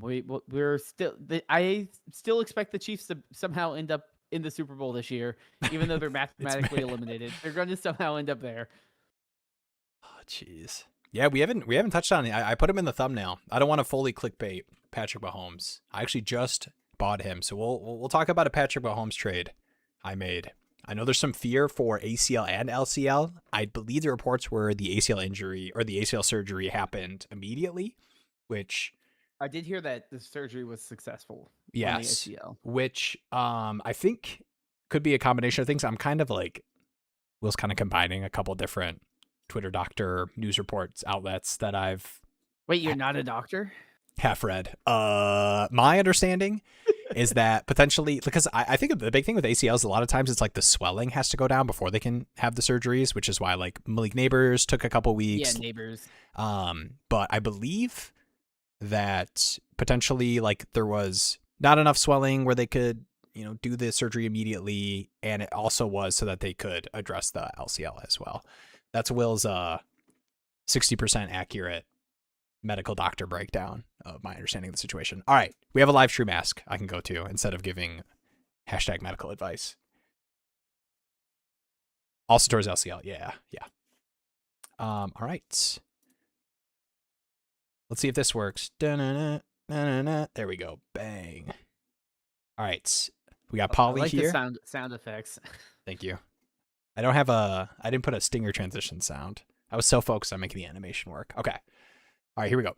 I still expect the Chiefs to somehow end up in the Super Bowl this year, even though they're mathematically eliminated. They're going to somehow end up there. Oh, jeez. Yeah, we haven't touched on it. I put him in the thumbnail. I don't want to fully clickbait Patrick Mahomes. I actually just bought him, so we'll talk about a Patrick Mahomes trade I made. I know there's some fear for ACL and LCL. I believe the reports were the ACL injury or the ACL surgery happened immediately, which I did hear that the surgery was successful. yes, on the ACL. which I think could be a combination of things. I'm kind of like Will's kind of combining a couple different Twitter doctor news reports outlets that I've Wait, you're not a doctor? half read. My understanding is that potentially, because I think the big thing with ACLs, a lot of times it's like the swelling has to go down before they can have the surgeries, which is why like Malik Neighbors took a couple weeks. Yeah, Neighbors. But I believe that potentially like there was not enough swelling where they could, do the surgery immediately, and it also was so that they could address the LCL as well. That's Will's 60% accurate medical doctor breakdown of my understanding of the situation. All right, we have a live stream ask I can go to instead of giving #medical advice. Also towards LCL, yeah. All right. Let's see if this works. There we go. Bang. All right, we got Polly I like here. the sound effects. Thank you. I didn't put a stinger transition sound. I was so focused on making the animation work. Okay. All right, here we go.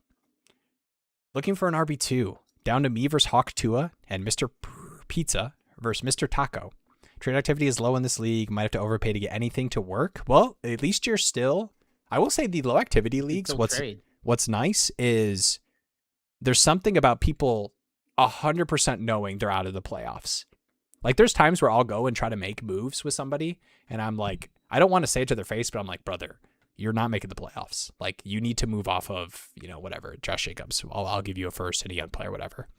Looking for an RB2. Down to me versus Hawk Tua and Mr. Pizza versus Mr. Taco. Trade activity is low in this league. Might have to overpay to get anything to work. Well, at least you're still... I will say the low activity leagues, what's nice is there's something about people 100% knowing they're out of the playoffs. Like there's times where I'll go and try to make moves with somebody and I'm like, I don't want to say it to their face, but I'm like, brother, you're not making the playoffs. Like you need to move off of, whatever, Josh Jacobs. I'll give you a first and a young player, whatever.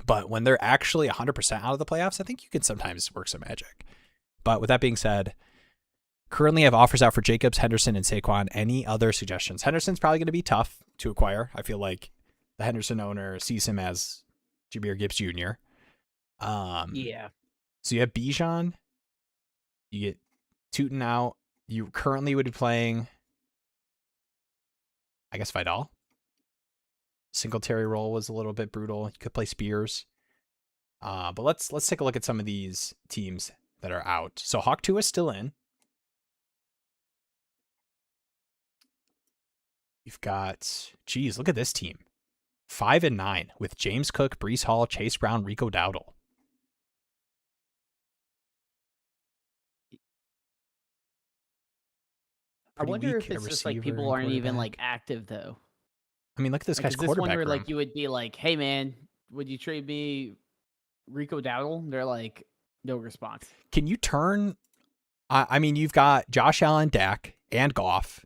But when they're actually 100% out of the playoffs, I think you can sometimes work some magic. But with that being said, currently have offers out for Jacobs, Henderson, and Saquon. Any other suggestions? Henderson's probably going to be tough to acquire. I feel like the Henderson owner sees him as Jahmyr Gibbs Jr. Yeah. So you have Bijan. You get Tootin out. You currently would be playing, I guess, Vidal. Singletary role was a little bit brutal. You could play Spears. But let's take a look at some of these teams that are out. So Hawk 2 is still in. You've got, geez, look at this team. 5-9 with James Cook, Breece Hall, Chase Brown, Rico Dowdle. I wonder if it's just like people aren't even like active though. I mean, look at this guy's quarterback room. Is this one where like you would be like, "Hey man, would you trade me Rico Dowdle?" They're like, no response. Can you turn? I mean, you've got Josh Allen, Dak, and Goff,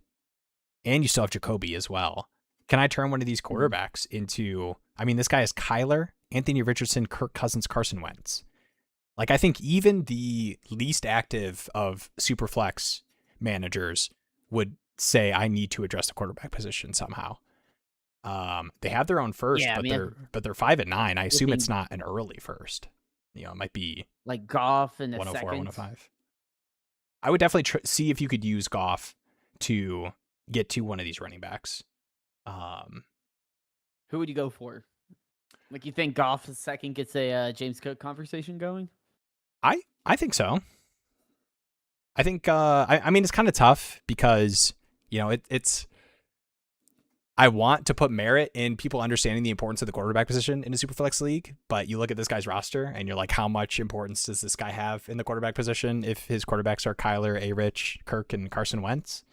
and you still have Jacoby as well. Can I turn one of these quarterbacks into? I mean, this guy is Kyler, Anthony Richardson, Kirk Cousins, Carson Wentz. Like, I think even the least active of Superflex managers would say, I need to address the quarterback position somehow. They have their own first, but they're 5-9. I assume it's not an early first. It might be like Goff and 104, second. 105. I would definitely see if you could use Goff to get to one of these running backs. Who would you go for? Like, you think Goff the second gets a James Cook conversation going? I think so. I think I mean it's kind of tough because it's I want to put merit in people understanding the importance of the quarterback position in a Superflex league, but you look at this guy's roster and you're like, how much importance does this guy have in the quarterback position if his quarterbacks are Kyler, A-Rich, Kirk, and Carson Wentz?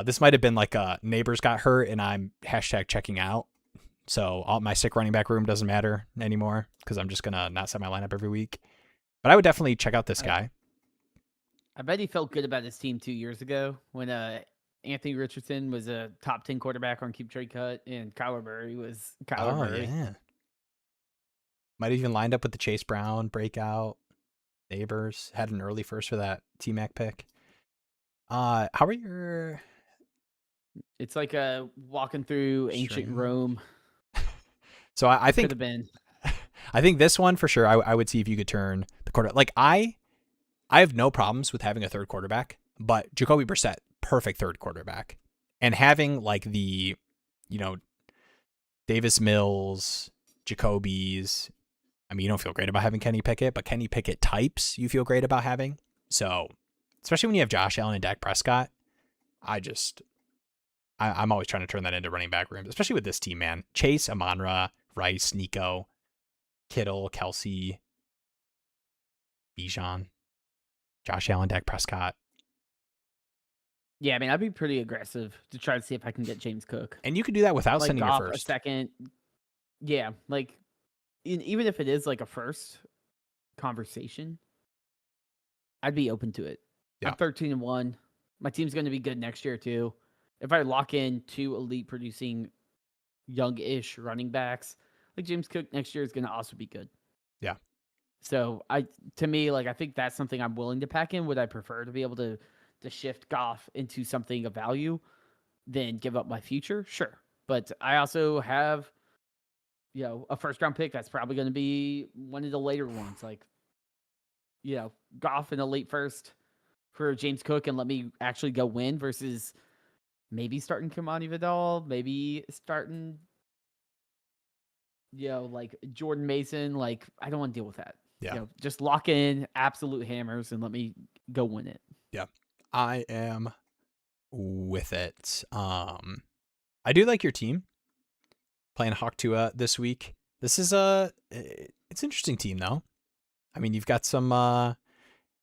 This might have been like neighbors got hurt and I'm #checking out. So my sick running back room doesn't matter anymore because I'm just going to not set my lineup every week. But I would definitely check out this guy. I bet he felt good about his team 2 years ago when Anthony Richardson was a top 10 quarterback on KeepTradeCut and Kyler Murray was Kyler Murray. Yeah. Might have even lined up with the Chase Brown breakout. Neighbors had an early first for that T-Mac pick. How are your... It's like walking through ancient Rome. So I think... Could have been. I think this one for sure, I would see if you could turn the quarter. Like I have no problems with having a third quarterback, but Jacoby Brissett, perfect third quarterback. And having like the, Davis Mills, Jacoby's, I mean, you don't feel great about having Kenny Pickett, but Kenny Pickett types you feel great about having. So, especially when you have Josh Allen and Dak Prescott, I'm always trying to turn that into running back rooms, especially with this team, man. Chase, Amon-Ra, Rice, Nico, Kittle, Kelsey, Bijan, Josh Allen, Dak Prescott. Yeah, I mean, I'd be pretty aggressive to try to see if I can get James Cook. And you could do that without like sending your Goff first. a second. Yeah, like even if it is like a first conversation, I'd be open to it. Yeah. I'm 13-1. My team's going to be good next year too. If I lock in 2 elite producing young-ish running backs, like James Cook next year is going to also be good. Yeah. So to me, like I think that's something I'm willing to pack in. Would I prefer to be able to shift Goff into something of value than give up my future? Sure. But I also have, a first round pick that's probably going to be one of the later ones. Like, Goff in a late first for James Cook and let me actually go win versus maybe starting Kamani Vidal, maybe starting, like Jordan Mason. Like, I don't want to deal with that. Yeah. Just lock in absolute hammers and let me go win it. Yeah. I am with it. I do like your team playing Hawk Tua this week. This is it's an interesting team though. I mean, you've got some,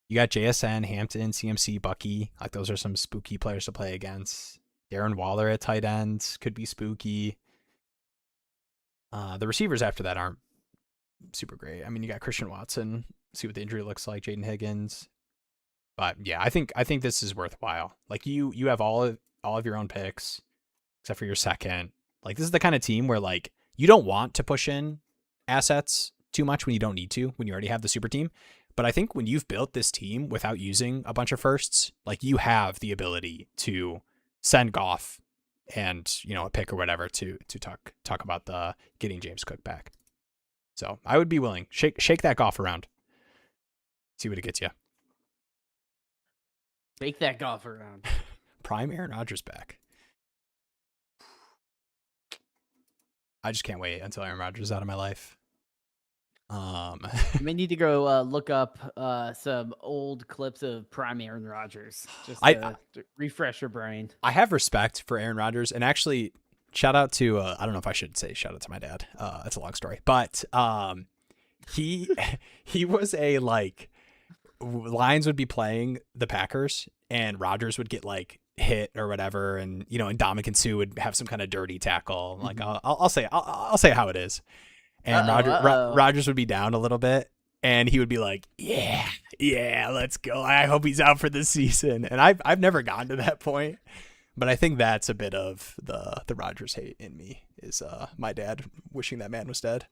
you got JSN, Hampton, CMC, Bucky. Like those are some spooky players to play against. Darren Waller at tight end could be spooky. The receivers after that aren't super great. I mean, you got Christian Watson. See what the injury looks like. Jaden Higgins. But yeah, I think this is worthwhile. Like you have all of your own picks, except for your second. Like this is the kind of team where like you don't want to push in assets too much when you don't need to, when you already have the super team. But I think when you've built this team without using a bunch of firsts, like you have the ability to send Goff and a pick or whatever to talk about the getting James Cook back. So I would be willing. Shake that Goff around. See what it gets you. Shake that Goff around. Prime Aaron Rodgers back. I just can't wait until Aaron Rodgers is out of my life. You may need to go look up some old clips of prime Aaron Rodgers just to refresh your brain. I have respect for Aaron Rodgers, and actually, shout out to I don't know if I should say shout out to my dad. It's a long story, but he was a like Lions would be playing the Packers, and Rodgers would get like hit or whatever, and and Ndamukong Suh would have some kind of dirty tackle. Like I'll say how it is. And Rodgers would be down a little bit, and he would be like, "Yeah, let's go. I hope he's out for the season." And I've never gotten to that point, but I think that's a bit of the Rodgers hate in me is my dad wishing that man was dead.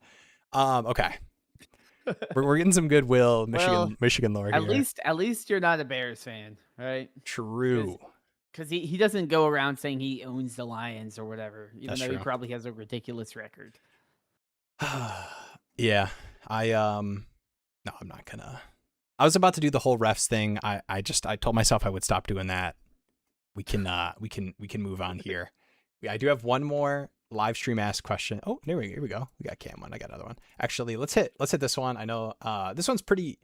Okay, we're getting some goodwill, Michigan lore here. At least you're not a Bears fan, right? True. Because he doesn't go around saying he owns the Lions or whatever, even That's though true. he probably has a ridiculous record. Yeah, no, I'm not gonna. I was about to do the whole refs thing. I told myself I would stop doing that. We can move on here. I do have one more live stream asked question. Oh, here we go. We got Cam one. I got another one. Actually, let's hit this one. I know this one's pretty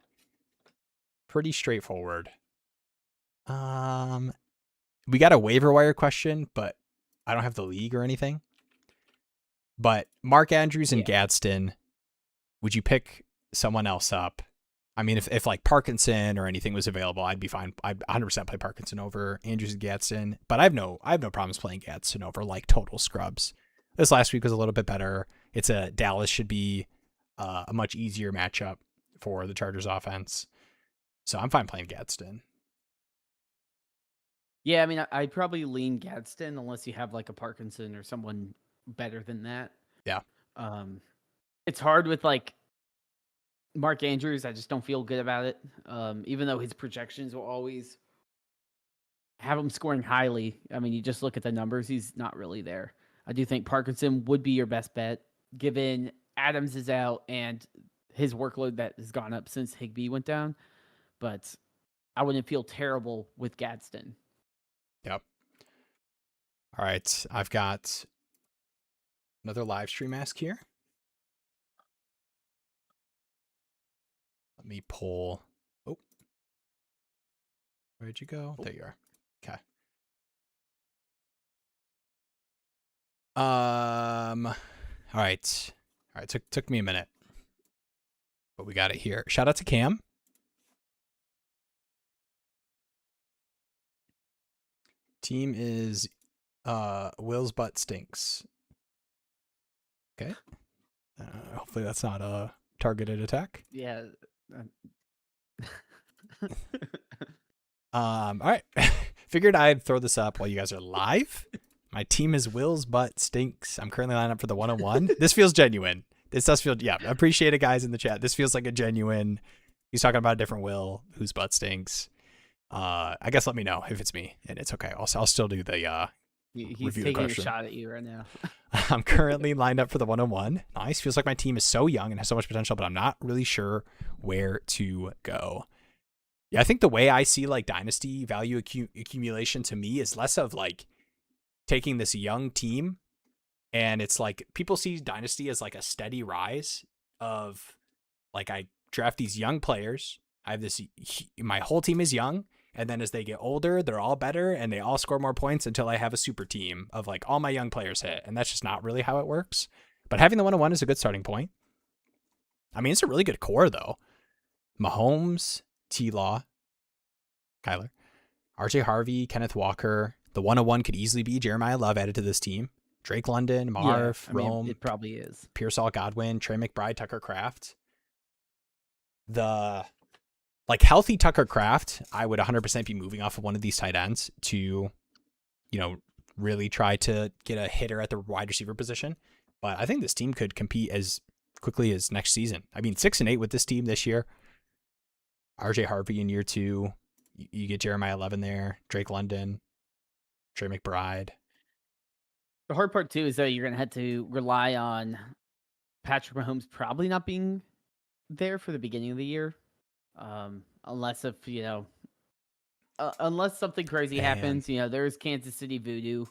straightforward. We got a waiver wire question, but I don't have the league or anything. But Mark Andrews and Gadsden, would you pick someone else up? I mean, if like Parkinson or anything was available, I'd be fine. I'd 100% play Parkinson over Andrews and Gadsden. But I have no problems playing Gadsden over like total scrubs. This last week was a little bit better. Dallas should be a much easier matchup for the Chargers offense. So I'm fine playing Gadsden. Yeah, I mean, I'd probably lean Gadsden unless you have like a Parkinson or someone better than that. Yeah. It's hard with like Mark Andrews. I just don't feel good about it. Even though his projections will always have him scoring highly. I mean, you just look at the numbers, he's not really there. I do think Parkinson would be your best bet given Adams is out and his workload that has gone up since Higbee went down. But I wouldn't feel terrible with Gadsden. Yep. All right. I've got another live stream ask here. Let me pull. Oh. Where'd you go? Oh. There you are. Okay. All right. Took me a minute, but we got it here. Shout out to Cam. Team is Will's butt stinks. Okay. Hopefully that's not a targeted attack. Yeah. All right. Figured I'd throw this up while you guys are live. My team is Will's butt stinks. I'm currently lined up for the 1-on-1. This feels genuine. This does feel, yeah, I appreciate it, guys, in the chat. This feels like a genuine, he's talking about a different Will whose butt stinks. I guess let me know if it's me, and it's okay. I'll still do the he's taking a shot at you right now. I'm currently lined up for the 1-on-1. Nice. Feels like my team is so young and has so much potential, but I'm not really sure where to go. Yeah, I think the way I see like dynasty value accumulation to me is less of like taking this young team, and it's like people see dynasty as like a steady rise of like I draft these young players. I have this, my whole team is young, and then as they get older, they're all better and they all score more points until I have a super team of like all my young players hit, and that's just not really how it works. But having the 1-on-1 is a good starting point. I mean, it's a really good core though. Mahomes, T-Law, Kyler, RJ Harvey, Kenneth Walker. The 1-on-1 could easily be Jeremiah Love added to this team. Drake London, Marv, Rome. It probably is. Pearsall, Godwin, Trey McBride, Tucker Kraft. The like healthy Tucker Kraft, I would 100% be moving off of one of these tight ends to, you know, really try to get a hitter at the wide receiver position. But I think this team could compete as quickly as next season. I mean, 6-8 with this team this year. RJ Harvey in year 2. You get Jeremiah 11 there, Drake London, Trey McBride. The hard part too is that you're going to have to rely on Patrick Mahomes probably not being there for the beginning of the year, unless if unless something crazy happens. You know, there's Kansas City voodoo,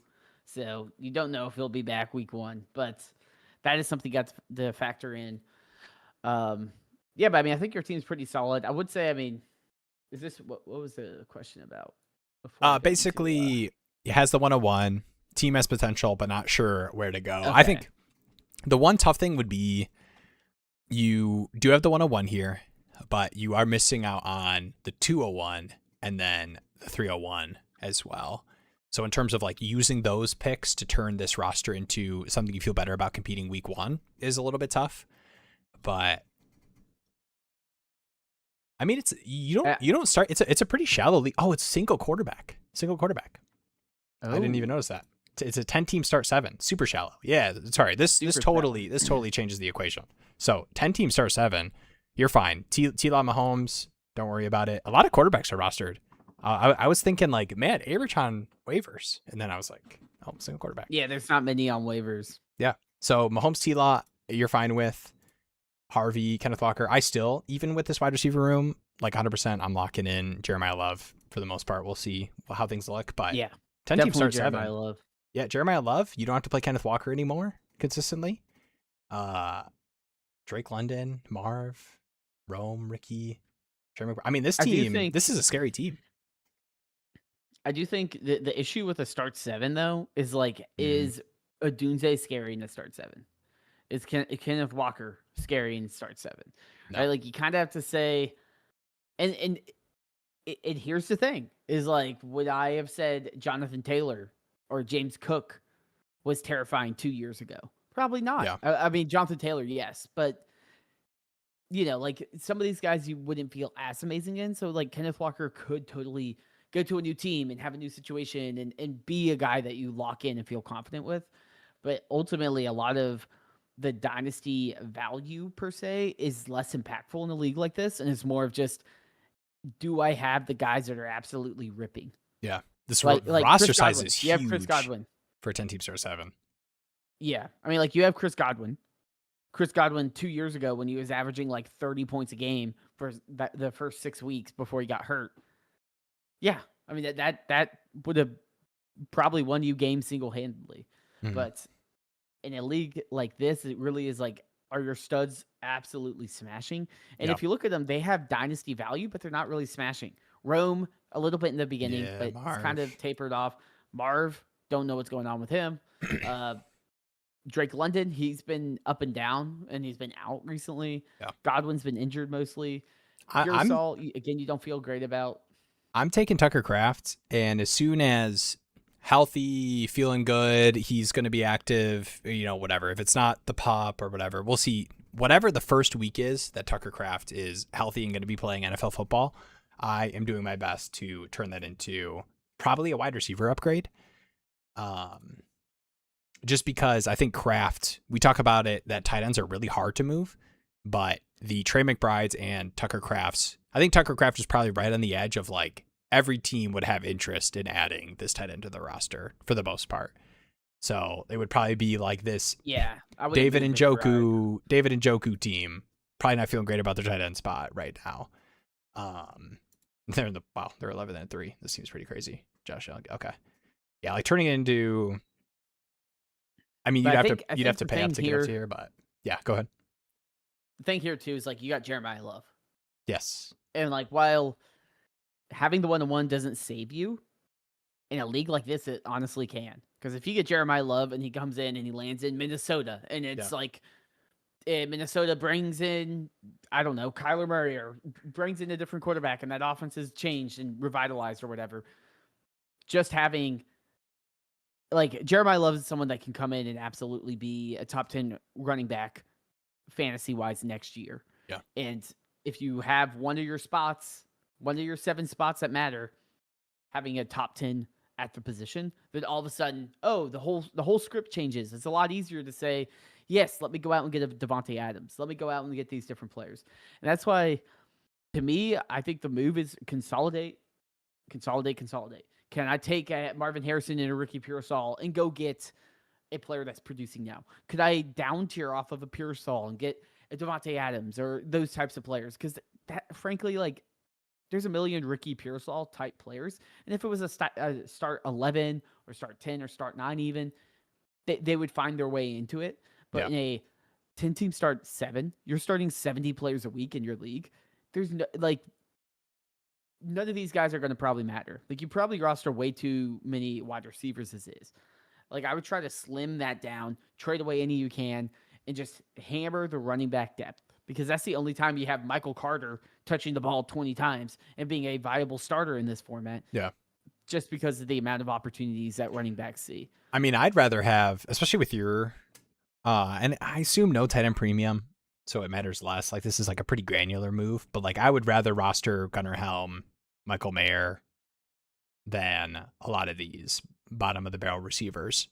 so you don't know if he'll be back week 1. But that is something you got to factor in. Yeah, but I mean, I think your team's pretty solid. I would say, I mean, is this what was the question about? Basically, it has the 1-on-1. Team has potential, but not sure where to go. Okay. I think the one tough thing would be you do have the 1-on-1 here, but you are missing out on the 2-on-1 and then the 3-on-1 as well. So in terms of like using those picks to turn this roster into something you feel better about competing week 1 is a little bit tough. But I mean, it's you don't start. It's a pretty shallow league. Oh, it's single quarterback. Oh. I didn't even notice that. It's a 10-team start 7. Super shallow. Yeah, sorry. This totally changes the equation. So 10-team start 7, you're fine. T-Law Mahomes, don't worry about it. A lot of quarterbacks are rostered. I was thinking like, man, A-Rich on waivers, and then I was like, oh, single quarterback. Yeah, there's not many on waivers. Yeah. So Mahomes, T-Law, you're fine with. Harvey, Kenneth Walker. I still, even with this wide receiver room, like 100%, I'm locking in Jeremiah Love for the most part. We'll see how things look, but yeah, 10-team start 7. Jeremiah Love. Yeah, Jeremiah Love. You don't have to play Kenneth Walker anymore consistently. Drake London, Marv, Rome, Ricky, Jeremy. I mean, this team. This is a scary team. I do think the issue with a start 7 though is like is Odunze scary in a start 7? Is Kenneth Walker scary in start 7? No. Right? Like you kind of have to say, and here's the thing: is like would I have said Jonathan Taylor or James Cook was terrifying 2 years ago? Probably not. Yeah. I mean, Jonathan Taylor, yes, but you know, like some of these guys you wouldn't feel as amazing in. So like Kenneth Walker could totally go to a new team and have a new situation and be a guy that you lock in and feel confident with. But ultimately, a lot of the dynasty value per se is less impactful in a league like this, and it's more of just, do I have the guys that are absolutely ripping? Yeah, this roster size is huge. You have Chris Godwin for a 10-team start 7. Yeah, I mean, like you have Chris Godwin, Chris Godwin 2 years ago when he was averaging like 30 points a game for the first 6 weeks before he got hurt. Yeah, I mean that would have probably won you games single-handedly. Mm-hmm. But in a league like this, it really is like, are your studs absolutely smashing? And if you look at them, they have dynasty value, but they're not really smashing. Rome, a little bit in the beginning, but it's kind of tapered off. Marv, don't know what's going on with him. Drake London, he's been up and down, and he's been out recently. Yeah. Godwin's been injured mostly. Pearsall, again, you don't feel great about. I'm taking Tucker Kraft, and as soon as healthy, feeling good, he's going to be active, whatever. If it's not the pop or whatever, we'll see. Whatever the first week is that Tucker Kraft is healthy and going to be playing NFL football, I am doing my best to turn that into probably a wide receiver upgrade. Just because I think Kraft, we talk about it, that tight ends are really hard to move, but the Trey McBrides and Tucker Krafts, I think Tucker Kraft is probably right on the edge of like every team would have interest in adding this tight end to the roster for the most part. So it would probably be like this David Njoku team, probably not feeling great about their tight end spot right now. They're 11-3. This seems pretty crazy. Josh Allen. Okay. Yeah, like turning it into, I mean, you'd have to pay up to get up here, but yeah, go ahead. The thing here too is like you got Jeremiah Love. Yes. And like while having the 1-on-1 doesn't save you, in a league like this, it honestly can. Because if you get Jeremiah Love and he comes in and he lands in Minnesota, and it's like Minnesota brings in, I don't know, Kyler Murray, or brings in a different quarterback, and that offense has changed and revitalized or whatever. Just having, like, Jeremiah Love is someone that can come in and absolutely be a top 10 running back fantasy-wise next year. Yeah. And if you have one of your 7 spots that matter, having a top 10 at the position, then all of a sudden, the whole script changes. It's a lot easier to say, yes, let me go out and get a Devontae Adams. Let me go out and get these different players. And that's why, to me, I think the move is consolidate. Can I take a Marvin Harrison and a Ricky Pearsall and go get a player that's producing now? Could I down tier off of a Pearsall and get a Devontae Adams or those types of players? Because that, frankly, like, there's a million Ricky Pearsall type players. And if it was a start 11 or start 10 or start 9 even, they would find their way into it. But in a 10-team start 7, you're starting 70 players a week in your league. There's no, like, none of these guys are going to probably matter. Like, you probably roster way too many wide receivers as is. Like, I would try to slim that down, trade away any you can, and just hammer the running back depth. Because that's the only time you have Michael Carter touching the ball 20 times and being a viable starter in this format. Yeah. Just because of the amount of opportunities that running backs see. I mean, I'd rather have, especially with your, and I assume no tight end premium, so it matters less. Like, this is like a pretty granular move, but like I would rather roster Gunnar Helm, Michael Mayer than a lot of these bottom of the barrel receivers.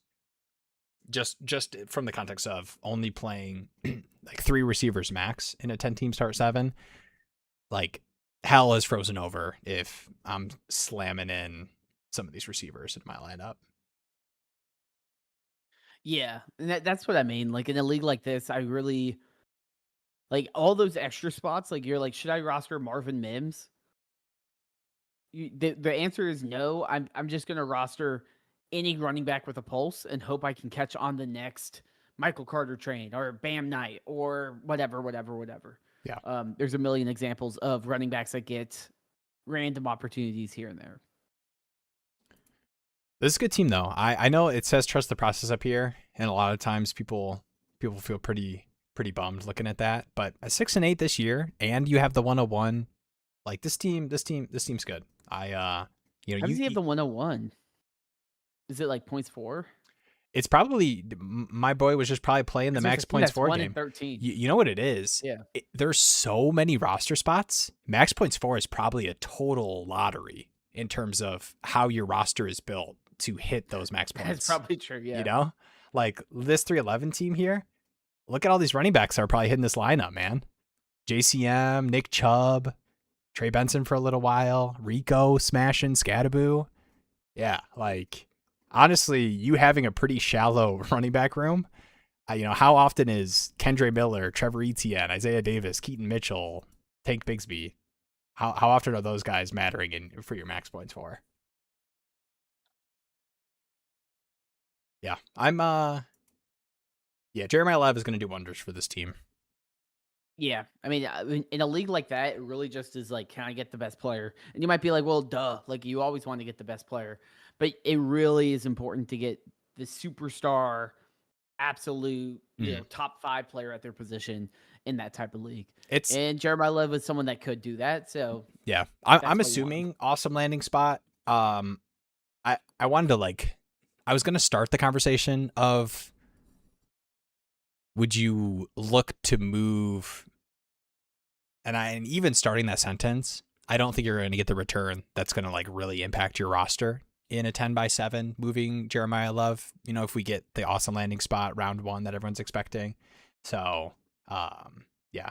Just from the context of only playing like 3 receivers max in a 10-team start 7, like hell is frozen over if I'm slamming in some of these receivers in my lineup. Yeah, and that's what I mean. Like, in a league like this, I really like all those extra spots. Like, you're like, should I roster Marvin Mims? The answer is no. I'm just gonna roster any running back with a pulse and hope I can catch on the next Michael Carter train or Bam Knight or whatever. Yeah. There's a million examples of running backs that get random opportunities here and there. This is a good team though. I know it says trust the process up here, and a lot of times people feel pretty bummed looking at that. But at 6-8 this year, and you have the 101, like this team's good. How does he have the 101? Is it like points 4? It's probably, my boy was just probably playing the max points 4 game. 13. You know what it is? Yeah. There's so many roster spots. Max points 4 is probably a total lottery in terms of how your roster is built to hit those max points. That's probably true, yeah. You know? Like this 311 team here, look at all these running backs that are probably hitting this lineup, man. JCM, Nick Chubb, Trey Benson for a little while, Rico smashing, Scadaboo. Yeah, like honestly, you having a pretty shallow running back room, how often is Kendre Miller, Trevor Etienne, Isaiah Davis, Keaton Mitchell, Tank Bigsby? How often are those guys mattering for your max points for? Yeah, Jeremiah Love is going to do wonders for this team. Yeah, I mean, in a league like that, it really just is like, can I get the best player? And you might be like, well, duh, like you always want to get the best player, but it really is important to get the superstar, absolute, top 5 player at their position in that type of league. And Jeremiah Love is someone that could do that. So yeah, I'm assuming awesome landing spot. I wanted to I was going to start the conversation of, would you look to move? And even starting that sentence, I don't think you're going to get the return that's going to really impact your roster in a 10x7 moving Jeremiah Love, if we get the awesome landing spot round 1 that everyone's expecting. So, yeah.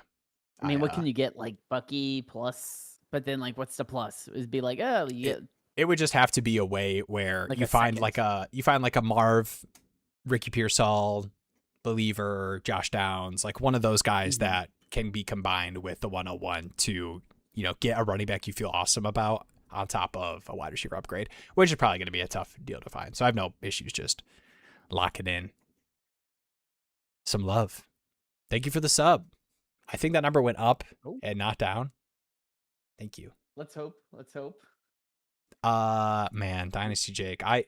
I mean, what can you get? Like Bucky plus, but then what's the plus? It'd be like, oh, it would just have to be a way where you find a Marv, Ricky Pearsall, Believer, Josh Downs, one of those guys that can be combined with the 101 to, get a running back you feel awesome about on top of a wide receiver upgrade, which is probably going to be a tough deal to find. So I have no issues just locking in some love. Thank you for the sub. I think that number went up and not down. Thank you. Let's hope. Man, Dynasty Jake, I'm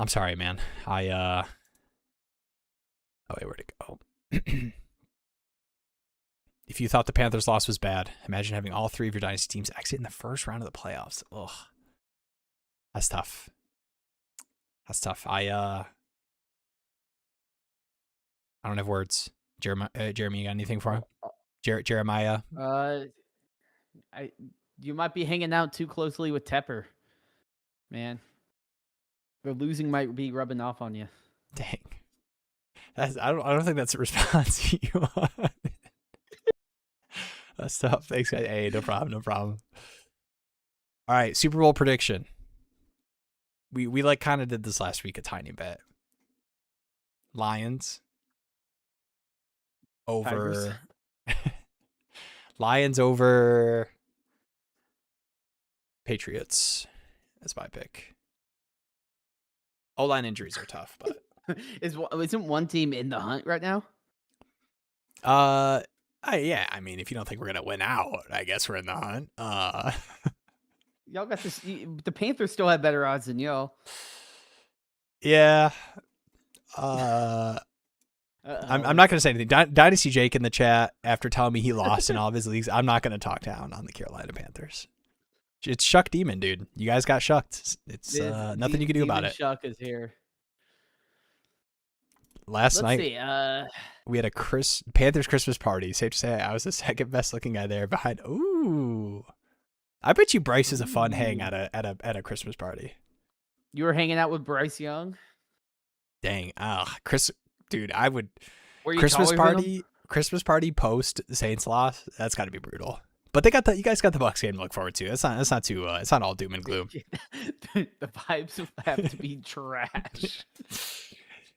sorry, man. Oh wait, where'd it go? If you thought the Panthers loss was bad, imagine having all 3 of your Dynasty teams exit in the first round of the playoffs. Ugh. That's tough. I don't have words. Jeremy, you got anything for him? Jeremiah? You might be hanging out too closely with Tepper, man. The losing might be rubbing off on you. Dang. I don't think that's a response you want. That's tough. Thanks, guys. Hey, no problem. All right, Super Bowl prediction. We kind of did this last week a tiny bit. Lions over Lions over Patriots. That's my pick. O-line injuries are tough, but isn't one team in the hunt right now? Yeah. I mean, if you don't think we're gonna win out, I guess we're in the hunt. Y'all got this. The Panthers still have better odds than y'all. Yeah. I'm not gonna say anything. Dynasty Jake in the chat, after telling me he lost in all of his leagues, I'm not gonna talk down on the Carolina Panthers. It's Shuck Demon, dude. You guys got shucked. It's nothing you can do about it. Shuck is here. Last night, we had a Panthers Christmas party. Safe to say, I was the second best looking guy there behind. Ooh, I bet you Bryce is a fun hang at a Christmas party. You were hanging out with Bryce Young. Dang, Chris, dude, I would. Were you Christmas party post Saints loss. That's got to be brutal. But you guys got the Bucs game to look forward to. It's not all doom and gloom. The vibes have to be trash.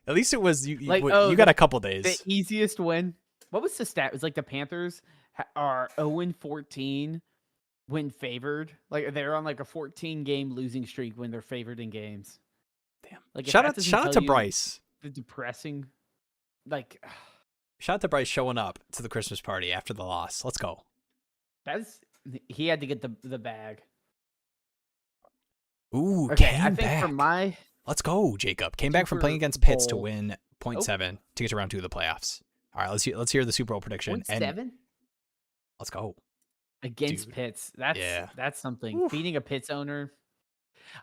At least it was you got a couple days. The easiest win. What was the stat? It was the Panthers are 0-14 when favored. They're on a 14-game losing streak when they're favored in games. Damn. Shout out to Bryce. The depressing shout out to Bryce showing up to the Christmas party after the loss. Let's go. He had to get the bag. Ooh, okay. I think back. Let's go, Jacob. Came back from playing against Pitts to win 0.7 to get to round 2 of the playoffs. All right, let's hear the Super Bowl prediction. 0.7? Let's go. Against Pitts. That's something. Oof. Beating a Pitts owner.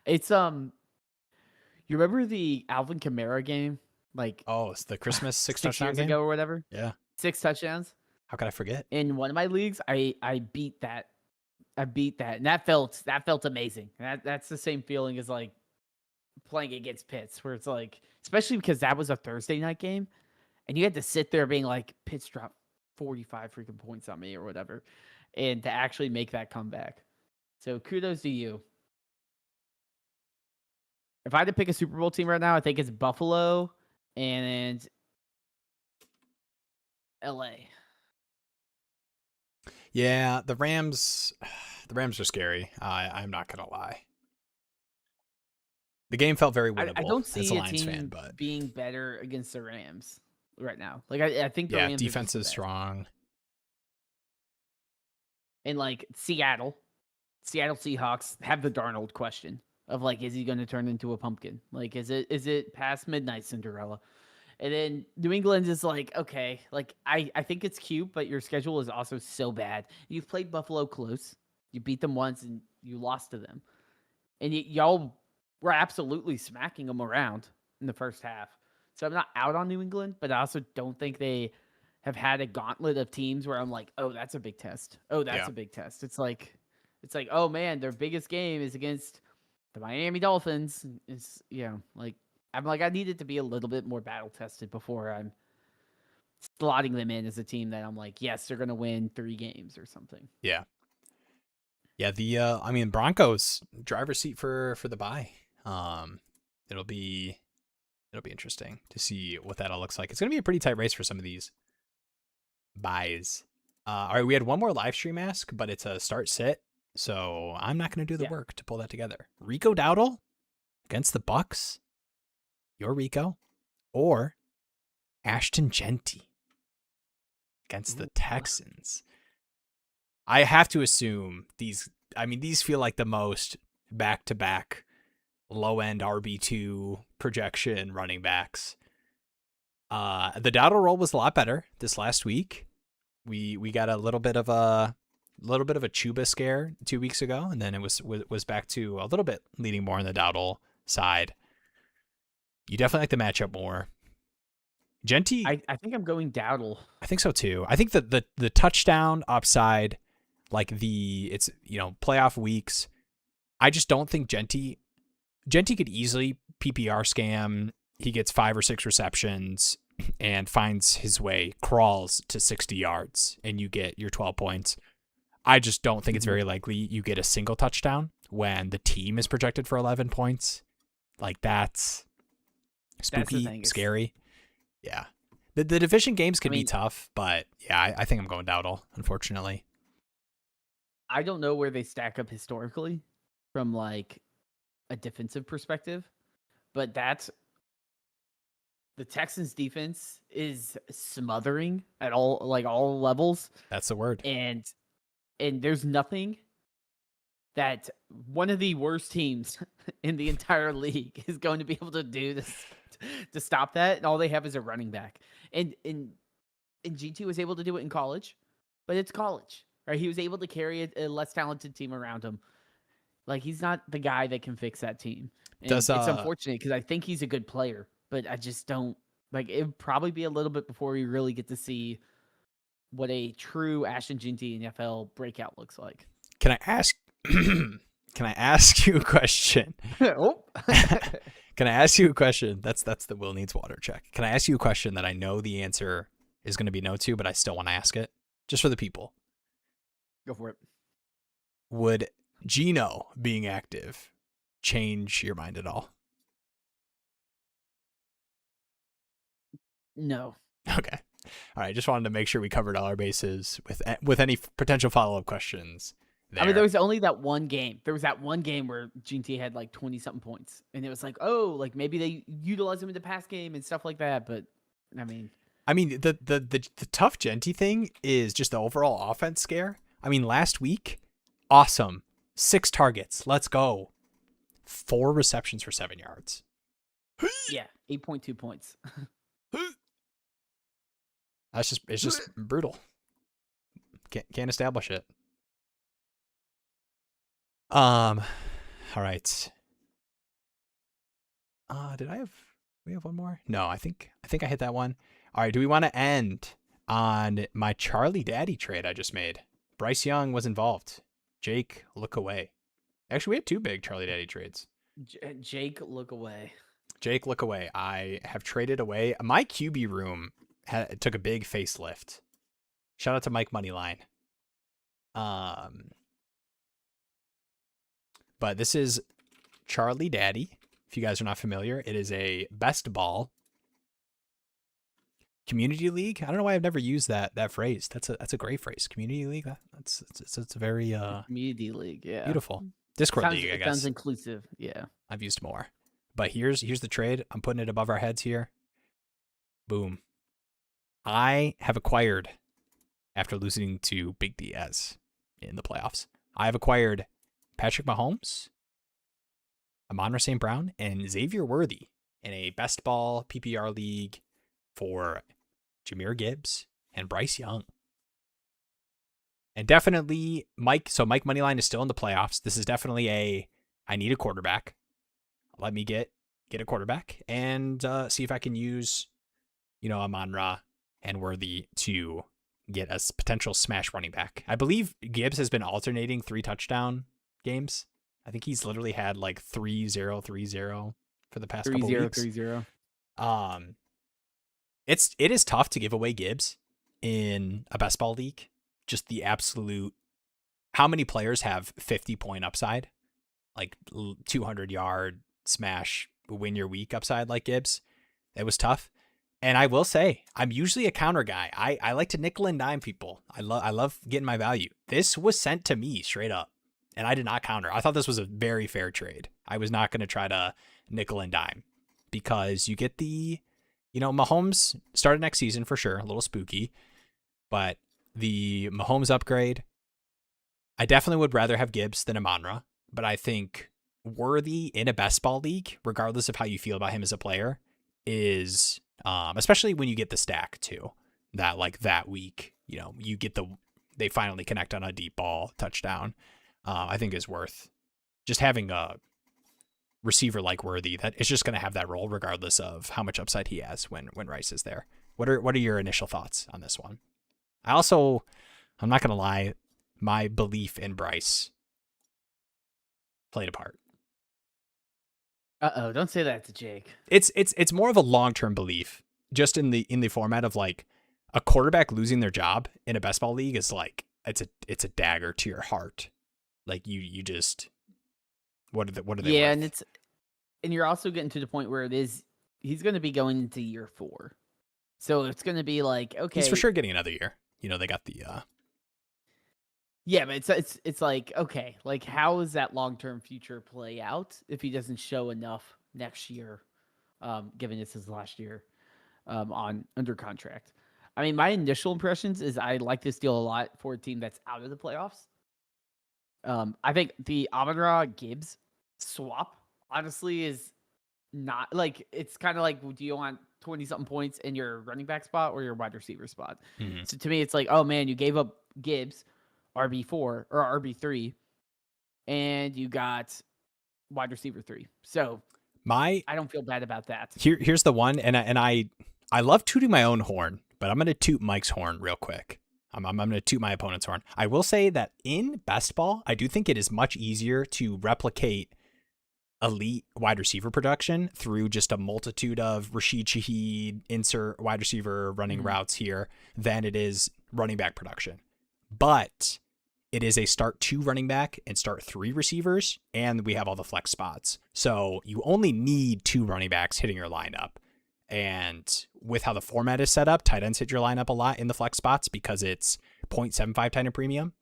It's you remember the Alvin Kamara game? It's the Christmas 6 touchdowns years ago or whatever? Yeah. 6 touchdowns. How could I forget? In one of my leagues, I beat that. And that felt amazing. That's the same feeling as playing against Pitts, where it's especially because that was a Thursday night game and you had to sit there being Pitts dropped 45 freaking points on me or whatever, and to actually make that comeback. So kudos to you. If I had to pick a Super Bowl team right now, I think it's Buffalo and LA. Yeah, the Rams are scary. I'm not gonna lie. The game felt very I winnable don't as a see a Lions fan, team but being better against the Rams right now. Like I think the yeah, Rams are defense just the is best. strong. And like Seattle Seahawks have the Darnold question of like, is he going to turn into a pumpkin? Like, is it past midnight Cinderella? And then New England is like, okay, like I think it's cute, but your schedule is also so bad. You've played Buffalo close, you beat them once, and you lost to them, and y'all were absolutely smacking them around in the first half. So I'm not out on New England, but I also don't think they have had a gauntlet of teams where I'm like, oh, that's a big test. Oh, that's Yeah. a big test. It's like, oh man, their biggest game is against the Miami Dolphins. It's like I'm like I need it to be a little bit more battle tested before I'm slotting them in as a team that I'm like, yes, they're gonna win 3 games or something. Yeah. Yeah, the Broncos driver's seat for the bye. It'll be interesting to see what that all looks like. It's gonna be a pretty tight race for some of these buys. All right, we had one more live stream ask, but it's a start sit, so I'm not gonna do the work to pull that together. Rico Dowdle against the Bucks. Your Rico, or Ashton Genty against the Texans. I have to assume these feel like the most back-to-back low-end RB2 projection running backs. The Dowdle roll was a lot better this last week. We got a little bit of a Chuba scare 2 weeks ago, and then it was back to a little bit leaning more on the Dowdle side. You definitely like the matchup more. Genty, I think I'm going Dowdle. I think so too. I think that the touchdown upside, like it's playoff weeks. I just don't think Genty could easily PPR scam. He gets 5 or 6 receptions and finds his way, crawls to 60 yards, and you get your 12 points. I just don't think it's very likely you get a single touchdown when the team is projected for 11 points. Like, that's spooky, scary. Yeah. The division games can be tough, but yeah, I think I'm going Dowdle, unfortunately. I don't know where they stack up historically from like a defensive perspective, but the Texans defense is smothering at all levels. That's the word. And there's nothing that one of the worst teams in the entire league is going to be able to do to stop that. And all they have is a running back. And GT was able to do it in college, but it's college, right? He was able to carry a less talented team around him. Like, he's not the guy that can fix that team. And it's unfortunate because I think he's a good player, but I just don't like. It would probably be a little bit before we really get to see what a true Ashton Genty NFL breakout looks like. Can I ask? Can I ask you a question? Oh. Can I ask you a question? That's the Will Needs Water check. Can I ask you a question that I know the answer is going to be no to, but I still want to ask it just for the people? Go for it. Would Geno being active change your mind at all? No. Okay. All right. Just wanted to make sure we covered all our bases with any potential follow-up questions. There. I mean, there was only that one game. There was that one game where GT had like 20-something points. And it was like, oh, like maybe they utilize him in the pass game and stuff like that. But, I mean, the tough Genty thing is just the overall offense scare. I mean, last week, awesome. 6 targets. Let's go. 4 receptions for 7 yards. Yeah, 8.2 points. It's just brutal. Can't establish it. All right. We have one more? No, I think I hit that one. All right, do we want to end on my Charlie Daddy trade I just made? Bryce Young was involved. Jake, look away. Actually, we had 2 big Charlie Daddy trades. Jake, look away. Jake, look away. I have traded away. My QB room took a big facelift. Shout out to Mike Moneyline. But this is Charlie Daddy. If you guys are not familiar, it is a best ball Community league. I don't know why I've never used that phrase. That's a great phrase. Community league. It's a very Community league, yeah. beautiful. Discord league, I It sounds guess. inclusive, yeah. I've used more. But here's the trade. I'm putting it above our heads here. Boom. I have acquired, after losing to Big Diaz in the playoffs, I have acquired Patrick Mahomes, Amon-Ra St. Brown, and Xavier Worthy in a best ball PPR league for Jahmyr Gibbs and Bryce Young. And definitely Mike. So Mike Moneyline is still in the playoffs. This is definitely I need a quarterback. Let me get a quarterback and see if I can use, Amon-Ra and Worthy to get a potential smash running back. I believe Gibbs has been alternating 3 touchdown games. I think he's literally had like 3-0, 3-0 for the past couple weeks. 3-0. It is tough to give away Gibbs in a best ball league. Just the absolute, how many players have 50-point upside, like 200-yard smash win your week upside like Gibbs? It was tough. And I will say, I'm usually a counter guy. I like to nickel and dime people. I love getting my value. This was sent to me straight up, and I did not counter. I thought this was a very fair trade. I was not going to try to nickel and dime, because you get Mahomes started next season for sure, a little spooky, but the Mahomes upgrade, I definitely would rather have Gibbs than Amon-Ra, but I think Worthy in a best ball league, regardless of how you feel about him as a player, is, especially when you get the stack too, that like that week, you get they finally connect on a deep ball touchdown, I think is worth just having a receiver like Worthy that is just going to have that role regardless of how much upside he has when Rice is there. What are your initial thoughts on this one? I'm not going to lie, my belief in Bryce played a part. Uh-oh, don't say that to Jake. It's more of a long-term belief, just in the format of like a quarterback losing their job in a best ball league is like, it's a dagger to your heart. Like you just, what are they Yeah, worth? and you're also getting to the point where he's going to be going into year 4. So it's going to be like, okay, He's for sure getting another year. They got the yeah, but it's like, okay, like how does that long-term future play out if he doesn't show enough next year, given this is last year, on under contract? I mean, my initial impressions is I like this deal a lot for a team that's out of the playoffs. I think the Amon-Ra Gibbs swap honestly is not like, it's kind of like, do you want 20 something points in your running back spot or your wide receiver spot? Mm-hmm. So to me, it's like, oh man, you gave up Gibbs, RB4 or RB3, and you got wide receiver 3. So I don't feel bad about that. Here's the one, and I love tooting my own horn, but I'm gonna toot Mike's horn real quick. I'm gonna toot my opponent's horn. I will say that in best ball, I do think it is much easier to replicate elite wide receiver production through just a multitude of Rashid Shaheed insert wide receiver running routes here than it is running back production. But it is a start 2 running back and start 3 receivers, and we have all the flex spots. So you only need 2 running backs hitting your lineup. And with how the format is set up, tight ends hit your lineup a lot in the flex spots because it's 0.75 tight end premium.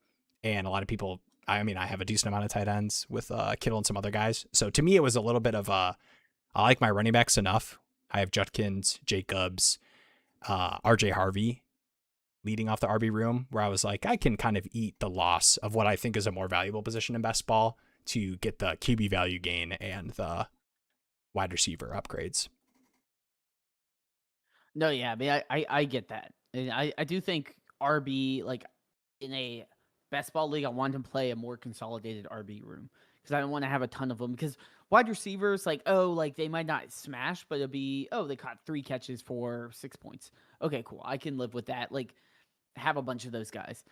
And a lot of people, I have a decent amount of tight ends with Kittle and some other guys. So to me, it was a little bit of I like my running backs enough. I have Judkins, Jacobs, RJ Harvey leading off the RB room, where I was like, I can kind of eat the loss of what I think is a more valuable position in best ball to get the QB value gain and the wide receiver upgrades. No, yeah, I mean, I get that. And I do think RB, like in a best ball league, I want to play a more consolidated RB room because I don't want to have a ton of them. Because wide receivers, like, they might not smash, but it'll be, they caught 3 catches for 6 points. Okay, cool. I can live with that. Like, have a bunch of those guys.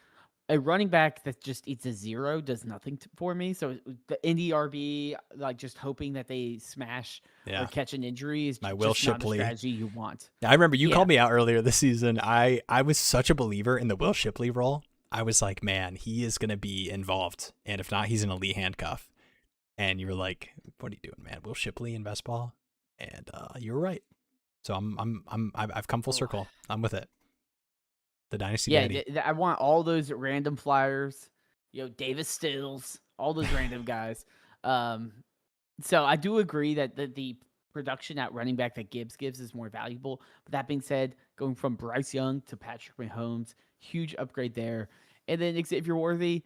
A running back that just eats a 0 does nothing for me. So the indie RB, like just hoping that they smash or catch an injury is Will just Shipley. not a strategy you want. I remember you called me out earlier this season. I was such a believer in the Will Shipley role. I was like, man, he is going to be involved. And if not, he's an elite handcuff. And you were like, what are you doing, man? Will Shipley in best ball? And you were right. So I've come full circle. I'm with it. The Dynasty Yeah, Daddy. I want all those random flyers. Davis Stills, all those random guys. So I do agree that the production at running back that Gibbs gives is more valuable. But that being said, going from Bryce Young to Patrick Mahomes, huge upgrade there. And then Xavier Worthy,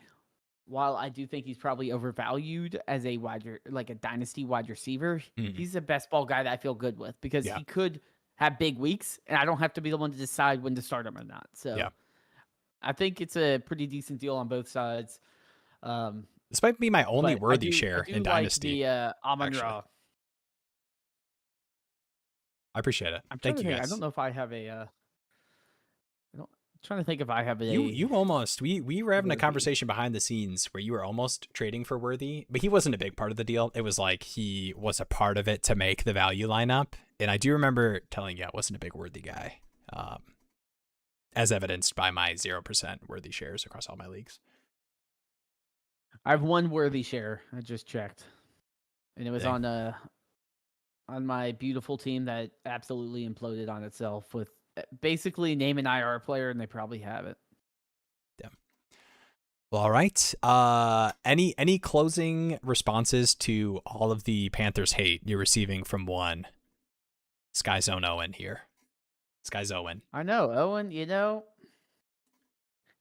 while I do think he's probably overvalued as a a dynasty wide receiver, he's the best ball guy that I feel good with because he could have big weeks, and I don't have to be the one to decide when to start him or not. So I think it's a pretty decent deal on both sides. This might be my only worthy share in Dynasty. The Amon-Ra. I appreciate it. I'm Thank you, guys. I don't know if I have a. Trying to think if I have a. You almost. We were having a conversation behind the scenes where you were almost trading for Worthy, but he wasn't a big part of the deal. It was like he was a part of it to make the value lineup, and I do remember telling you I wasn't a big Worthy guy, as evidenced by my 0% Worthy shares across all my leagues. I have one Worthy share. I just checked, and it was on my beautiful team that absolutely imploded on itself with basically name an IR player, and they probably have it. Yeah. Well, all right. Any closing responses to all of the Panthers hate you're receiving from one Sky Zone Owen here? Sky Owen. I know, Owen.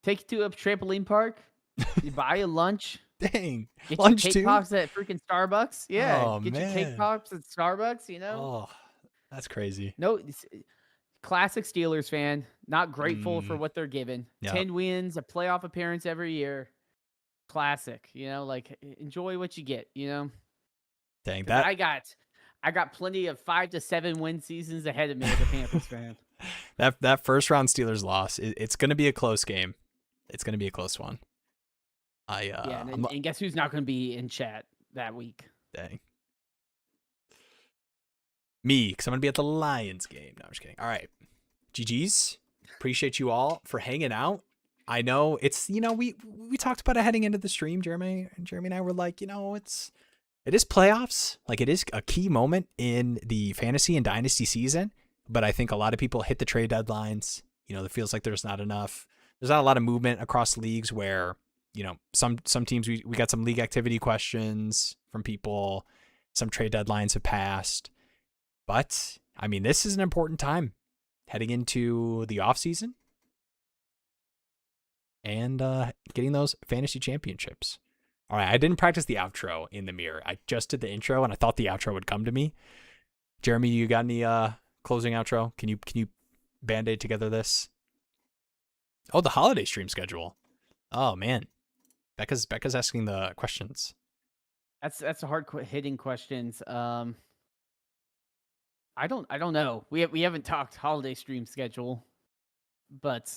Take you to a trampoline park. You buy a lunch. Dang. Get lunch your cake pops at freaking Starbucks. Yeah. Get your cake pops at Starbucks. Oh, that's crazy. No. Classic Steelers fan, not grateful for what they're given. 10 wins, a playoff appearance every year. Classic, enjoy what you get, Dang, that I got plenty of 5 to 7 win seasons ahead of me as a Panthers fan. That first round Steelers loss, it's going to be a close game. It's going to be a close one. And guess who's not going to be in chat that week? Dang. Me, because I'm going to be at the Lions game. No, I'm just kidding. All right. GG's. Appreciate you all for hanging out. I know it's, we talked about it heading into the stream. Jeremy and I were like, it is playoffs. Like, it is a key moment in the fantasy and dynasty season. But I think a lot of people hit the trade deadlines. It feels like there's not a lot of movement across leagues where, some teams, we got some league activity questions from people. Some trade deadlines have passed. But, I mean, this is an important time heading into the offseason and getting those fantasy championships. All right, I didn't practice the outro in the mirror. I just did the intro, and I thought the outro would come to me. Jeremy, you got any closing outro? Can you Band-Aid together this? Oh, the holiday stream schedule. Oh, man. Becca's asking the questions. That's a hard hitting questions. I don't know. We haven't talked holiday stream schedule, but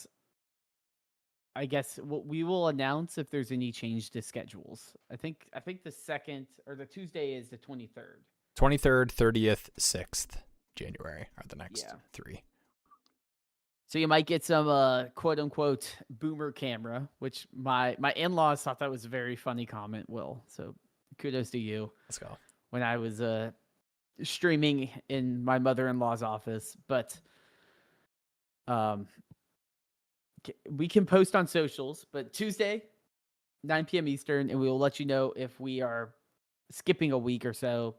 I guess we will announce if there's any change to schedules. I think the second or the Tuesday is the 23rd. 23rd, 30th, 6th January are the next 3. So you might get some quote unquote boomer camera, which my in-laws thought that was a very funny comment, Will. So kudos to you. Let's go. When I was streaming in my mother-in-law's office, but we can post on socials, but Tuesday 9 p.m. Eastern, and we will let you know if we are skipping a week or so,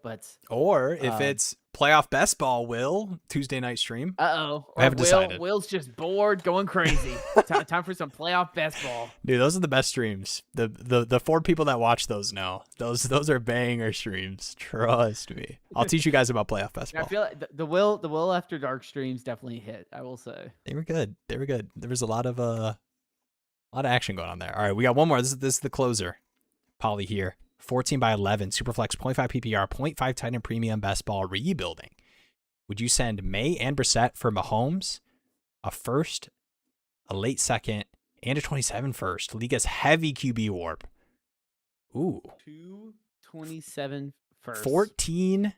or if it's playoff best ball, Tuesday night stream. I haven't decided. Will's just bored, going crazy. Time for some playoff best ball. Dude, those are the best streams. The 4 people that watch those know. Those are banger streams. Trust me. I'll teach you guys about playoff best ball. I feel like the Will After Dark streams definitely hit, I will say. They were good. There was a lot of action going on there. All right, we got one more. This is the closer. Polly here. 14 by 11, Superflex, 0.5 PPR, 0.5 tight end premium best ball rebuilding. Would you send May and Brissett for Mahomes, a first, a late second, and a 27 first? League has heavy QB warp. Ooh. 227 first. 14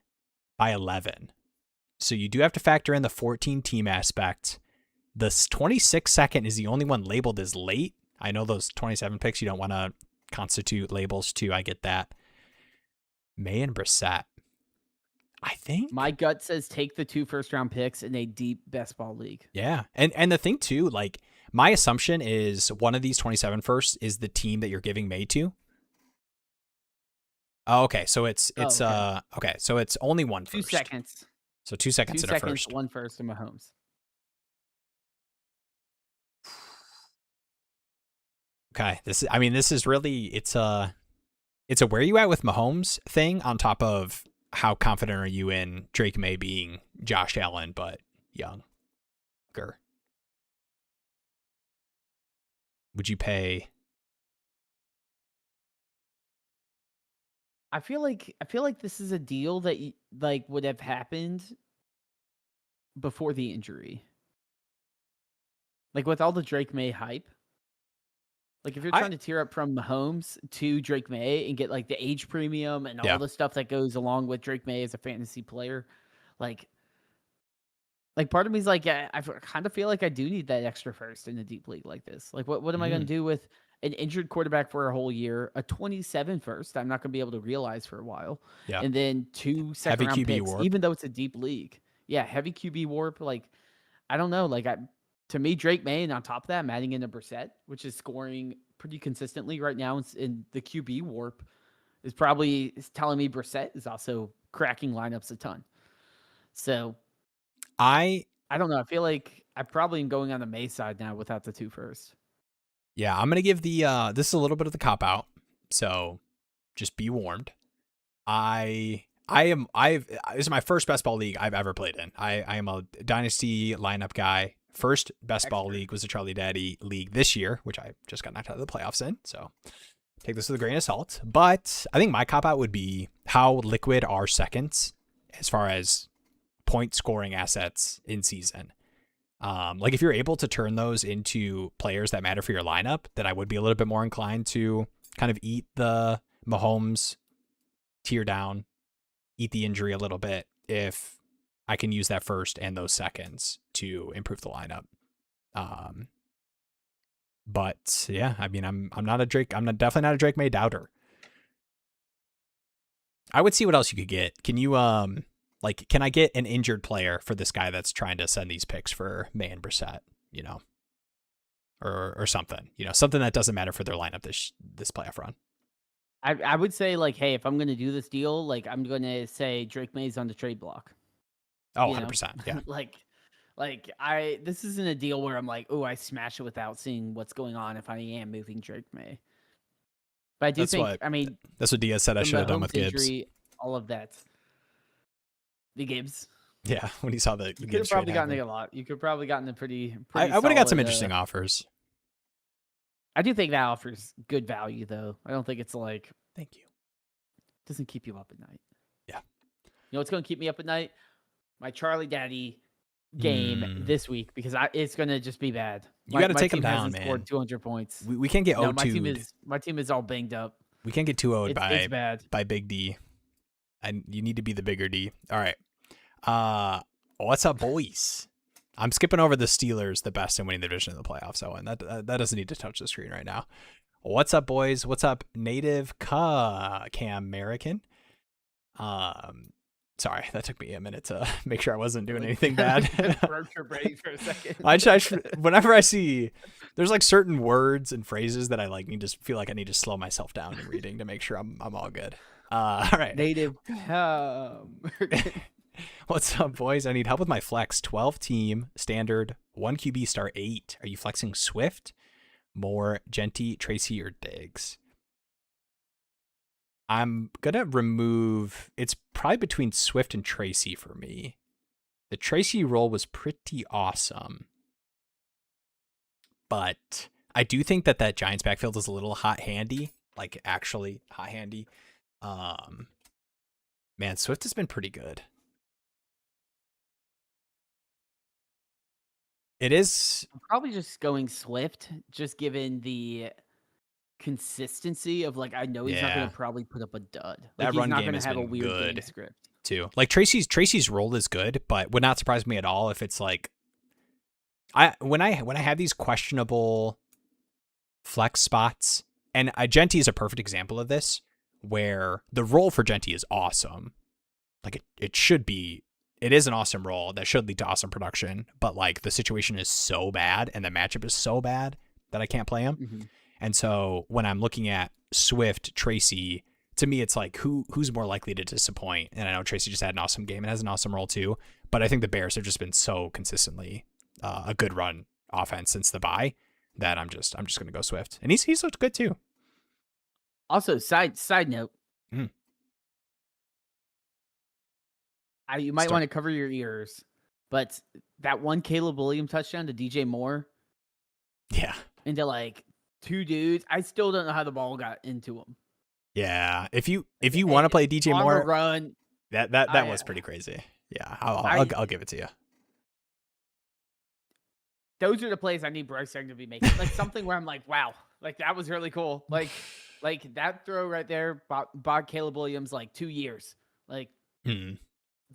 by 11. So you do have to factor in the 14 team aspect. The 26 second is the only one labeled as late. I know those 27 picks you don't want to constitute labels too. I get that. May and Brissett. I think My gut says take the 2 first-round picks in a deep best ball league. Yeah. And the thing too, like my assumption is one of these 27 firsts is the team that you're giving May to. Oh, okay. So it's okay. So it's only one 2 first. seconds. So 2 seconds 2 in a seconds, first. 1 first in Mahomes. Okay. This is really it's a where you at with Mahomes thing on top of how confident are you in Drake May being Josh Allen but younger? Would you pay? I feel like this is a deal that like would have happened before the injury. Like with all the Drake May hype. Like if you're trying to tier up from Mahomes to Drake May and get like the age premium and all the stuff that goes along with Drake May as a fantasy player, like part of me is like, I kind of feel like I do need that extra first in a deep league like this. Like what am I going to do with an injured quarterback for a whole year, a 27 first I'm not going to be able to realize for a while, and then 2 second round picks, warp. even though it's a deep league. Yeah, heavy QB warp. Like I don't know. Like to me, Drake May, and on top of that, I'm adding in a Brissett, which is scoring pretty consistently right now in the QB warp, is telling me Brissett is also cracking lineups a ton. So I don't know. I feel like I probably am going on the May side now without the 2 first. Yeah, I'm gonna give the this is a little bit of the cop out, so just be warned. This is my first best ball league I've ever played in. I am a Dynasty lineup guy. First best ball league was the Charlie Daddy league this year, which I just got knocked out of the playoffs in. So take this with a grain of salt. But I think my cop out would be how liquid are seconds as far as point scoring assets in season. Like if you're able to turn those into players that matter for your lineup, then I would be a little bit more inclined to kind of eat the Mahomes tier down, eat the injury a little bit if I can use that first and those seconds to improve the lineup. But yeah, I mean, I'm definitely not a Drake May doubter. I would see what else you could get. Can you can I get an injured player for this guy that's trying to send these picks for May and Brissett, or something, something that doesn't matter for their lineup this playoff run? I would say like, hey, if I'm going to do this deal, like I'm going to say Drake May's on the trade block. Oh, 100%. Yeah. This isn't a deal where I'm like, oh, I smash it without seeing what's going on if I am moving Drake May. But I do that's what Diaz said I should have done with Gibbs. Injury, all of that. The Gibbs. Yeah, when he saw the you could have probably gotten a lot. You could have probably gotten a pretty I would have got some interesting offers. I do think that offers good value, though. I don't think it's like, thank you. Doesn't keep you up at night. Yeah. You know what's going to keep me up at night? My Charlie Daddy game this week, because it's going to just be bad. You got to take him down, man. Scored 200 points. We can't get 0-2'd. My team is all banged up. We can't get 2-0'd it's bad. by Big D. And you need to be the bigger D. All right. What's up, boys? I'm skipping over the Steelers, the best in winning the division in the playoffs. So, and that doesn't need to touch the screen right now. What's up, boys? What's up, native Cam American? Sorry, that took me a minute to make sure I wasn't doing anything bad. Broke your brain for a second. Whenever I see, there's like certain words and phrases that I like need to feel like I need to slow myself down in reading to make sure I'm all good. All right. Native. What's up, boys? I need help with my flex. 12 team standard 1 QB star 8. Are you flexing Swift, Moore, Genty, Tracy, or Diggs? I'm gonna remove. It's probably between Swift and Tracy for me. The Tracy roll was pretty awesome, but I do think that Giants backfield is a little hot handy. Like actually hot handy. Man, Swift has been pretty good. It is. I'm probably just going Swift, just given the consistency of like, I know he's not going to probably put up a dud. Like, that run game has been good too. Like Tracy's role is good, but would not surprise me at all if it's like when I have these questionable flex spots, and Genty is a perfect example of this, where the role for Genty is awesome, Like it should be. It is an awesome role that should lead to awesome production, but like the situation is so bad and the matchup is so bad that I can't play him. Mm-hmm. And so when I'm looking at Swift, Tracy, to me it's like who's more likely to disappoint. And I know Tracy just had an awesome game and has an awesome role too, but I think the Bears have just been so consistently a good run offense since the bye that I'm just gonna go Swift, and he's looked good too. Also, side note, you might want to cover your ears, but that one Caleb Williams touchdown to DJ Moore, into like 2 dudes, I still don't know how the ball got into him. Yeah, if you want to play DJ Moore, run, that was pretty crazy. Yeah, I'll give it to you. Those are the plays I need Bryce Young to be making. Like something where I'm like, wow, like that was really cool. Like that throw right there bought Caleb Williams like 2 years. Like, it's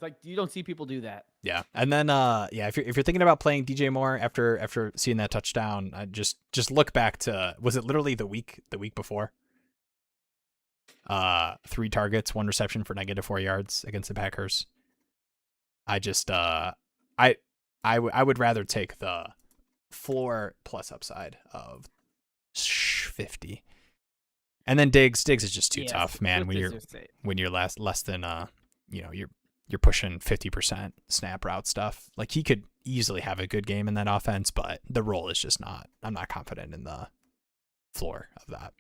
like you don't see people do that. Yeah, and then if you're thinking about playing DJ Moore after seeing that touchdown, just look back to, was it literally the week before? 3 targets, 1 reception for -4 yards against the Packers. I just I would rather take the floor plus upside of 50. And then Diggs is just too tough, man. When you're less than you're pushing 50% snap route stuff. Like he could easily have a good game in that offense, but the role is just not. I'm not confident in the floor of that.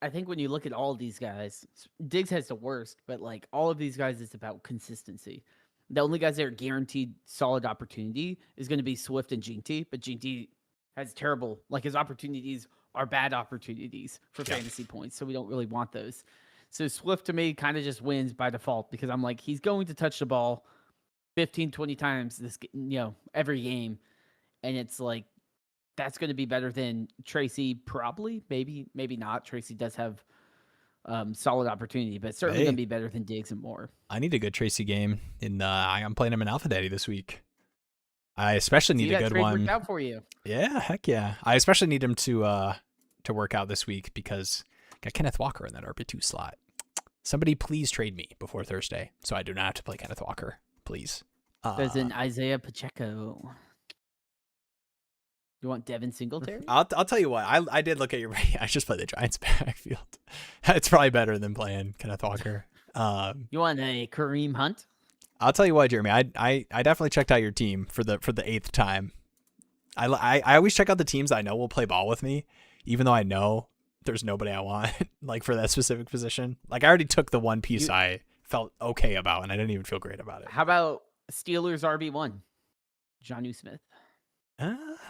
I think when you look at all of these guys, Diggs has the worst, but like all of these guys, it's about consistency. The only guys that are guaranteed solid opportunity is going to be Swift and Ginty, but Ginty has terrible, like his opportunities are bad opportunities for fantasy points, so we don't really want those. So Swift to me kind of just wins by default because I'm like, he's going to touch the ball 15, 20 times every game. And it's like, that's going to be better than Tracy, probably, maybe not. Tracy does have solid opportunity, but certainly going to be better than Diggs and Moore. I need a good Tracy game. I'm playing him in Alpha Daddy this week. I especially need a good one. Worked out for you. Yeah, heck yeah. I especially need him to work out this week because I got Kenneth Walker in that RB2 slot. Somebody please trade me before Thursday so I do not have to play Kenneth Walker, please. There's an Isaiah Pacheco. You want Devin Singletary? I'll tell you what. I did look at your. I just played the Giants backfield. It's probably better than playing Kenneth Walker. You want a Kareem Hunt? I'll tell you what, Jeremy. I definitely checked out your team for the 8th time. I always check out the teams I know will play ball with me, even though I know there's nobody I want like for that specific position. Like I already took the one piece I felt okay about, and I didn't even feel great about it. How about Steelers RB1, Jonnu Smith?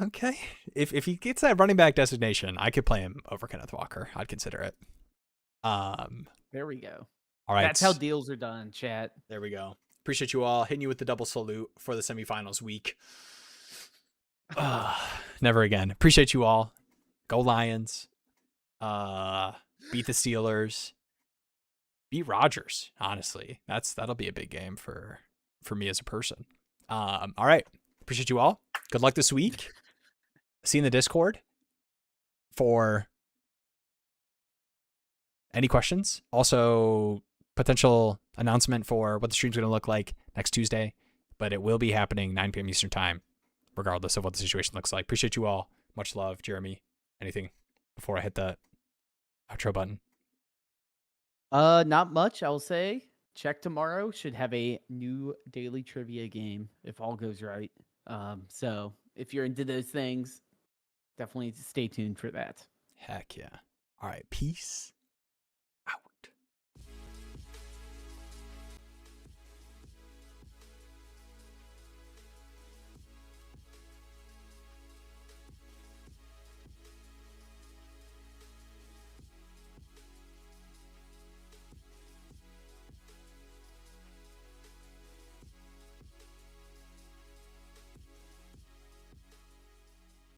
Okay. If he gets that running back designation, I could play him over Kenneth Walker. I'd consider it. There we go. All right. That's how deals are done, chat. There we go. Appreciate you all. Hitting you with the double salute for the semifinals week. Never again. Appreciate you all. Go Lions. Beat the Steelers. Beat Rodgers, honestly. That'll be a big game for me as a person. All right. Appreciate you all. Good luck this week. See you in the Discord for any questions. Also, potential announcement for what the stream's going to look like next Tuesday, but it will be happening 9 p.m. Eastern time, regardless of what the situation looks like. Appreciate you all. Much love, Jeremy. Anything before I hit the outro button? Not much, I'll say. Check tomorrow. Should have a new daily trivia game if all goes right. So if you're into those things, definitely stay tuned for that. Heck yeah. All right. Peace.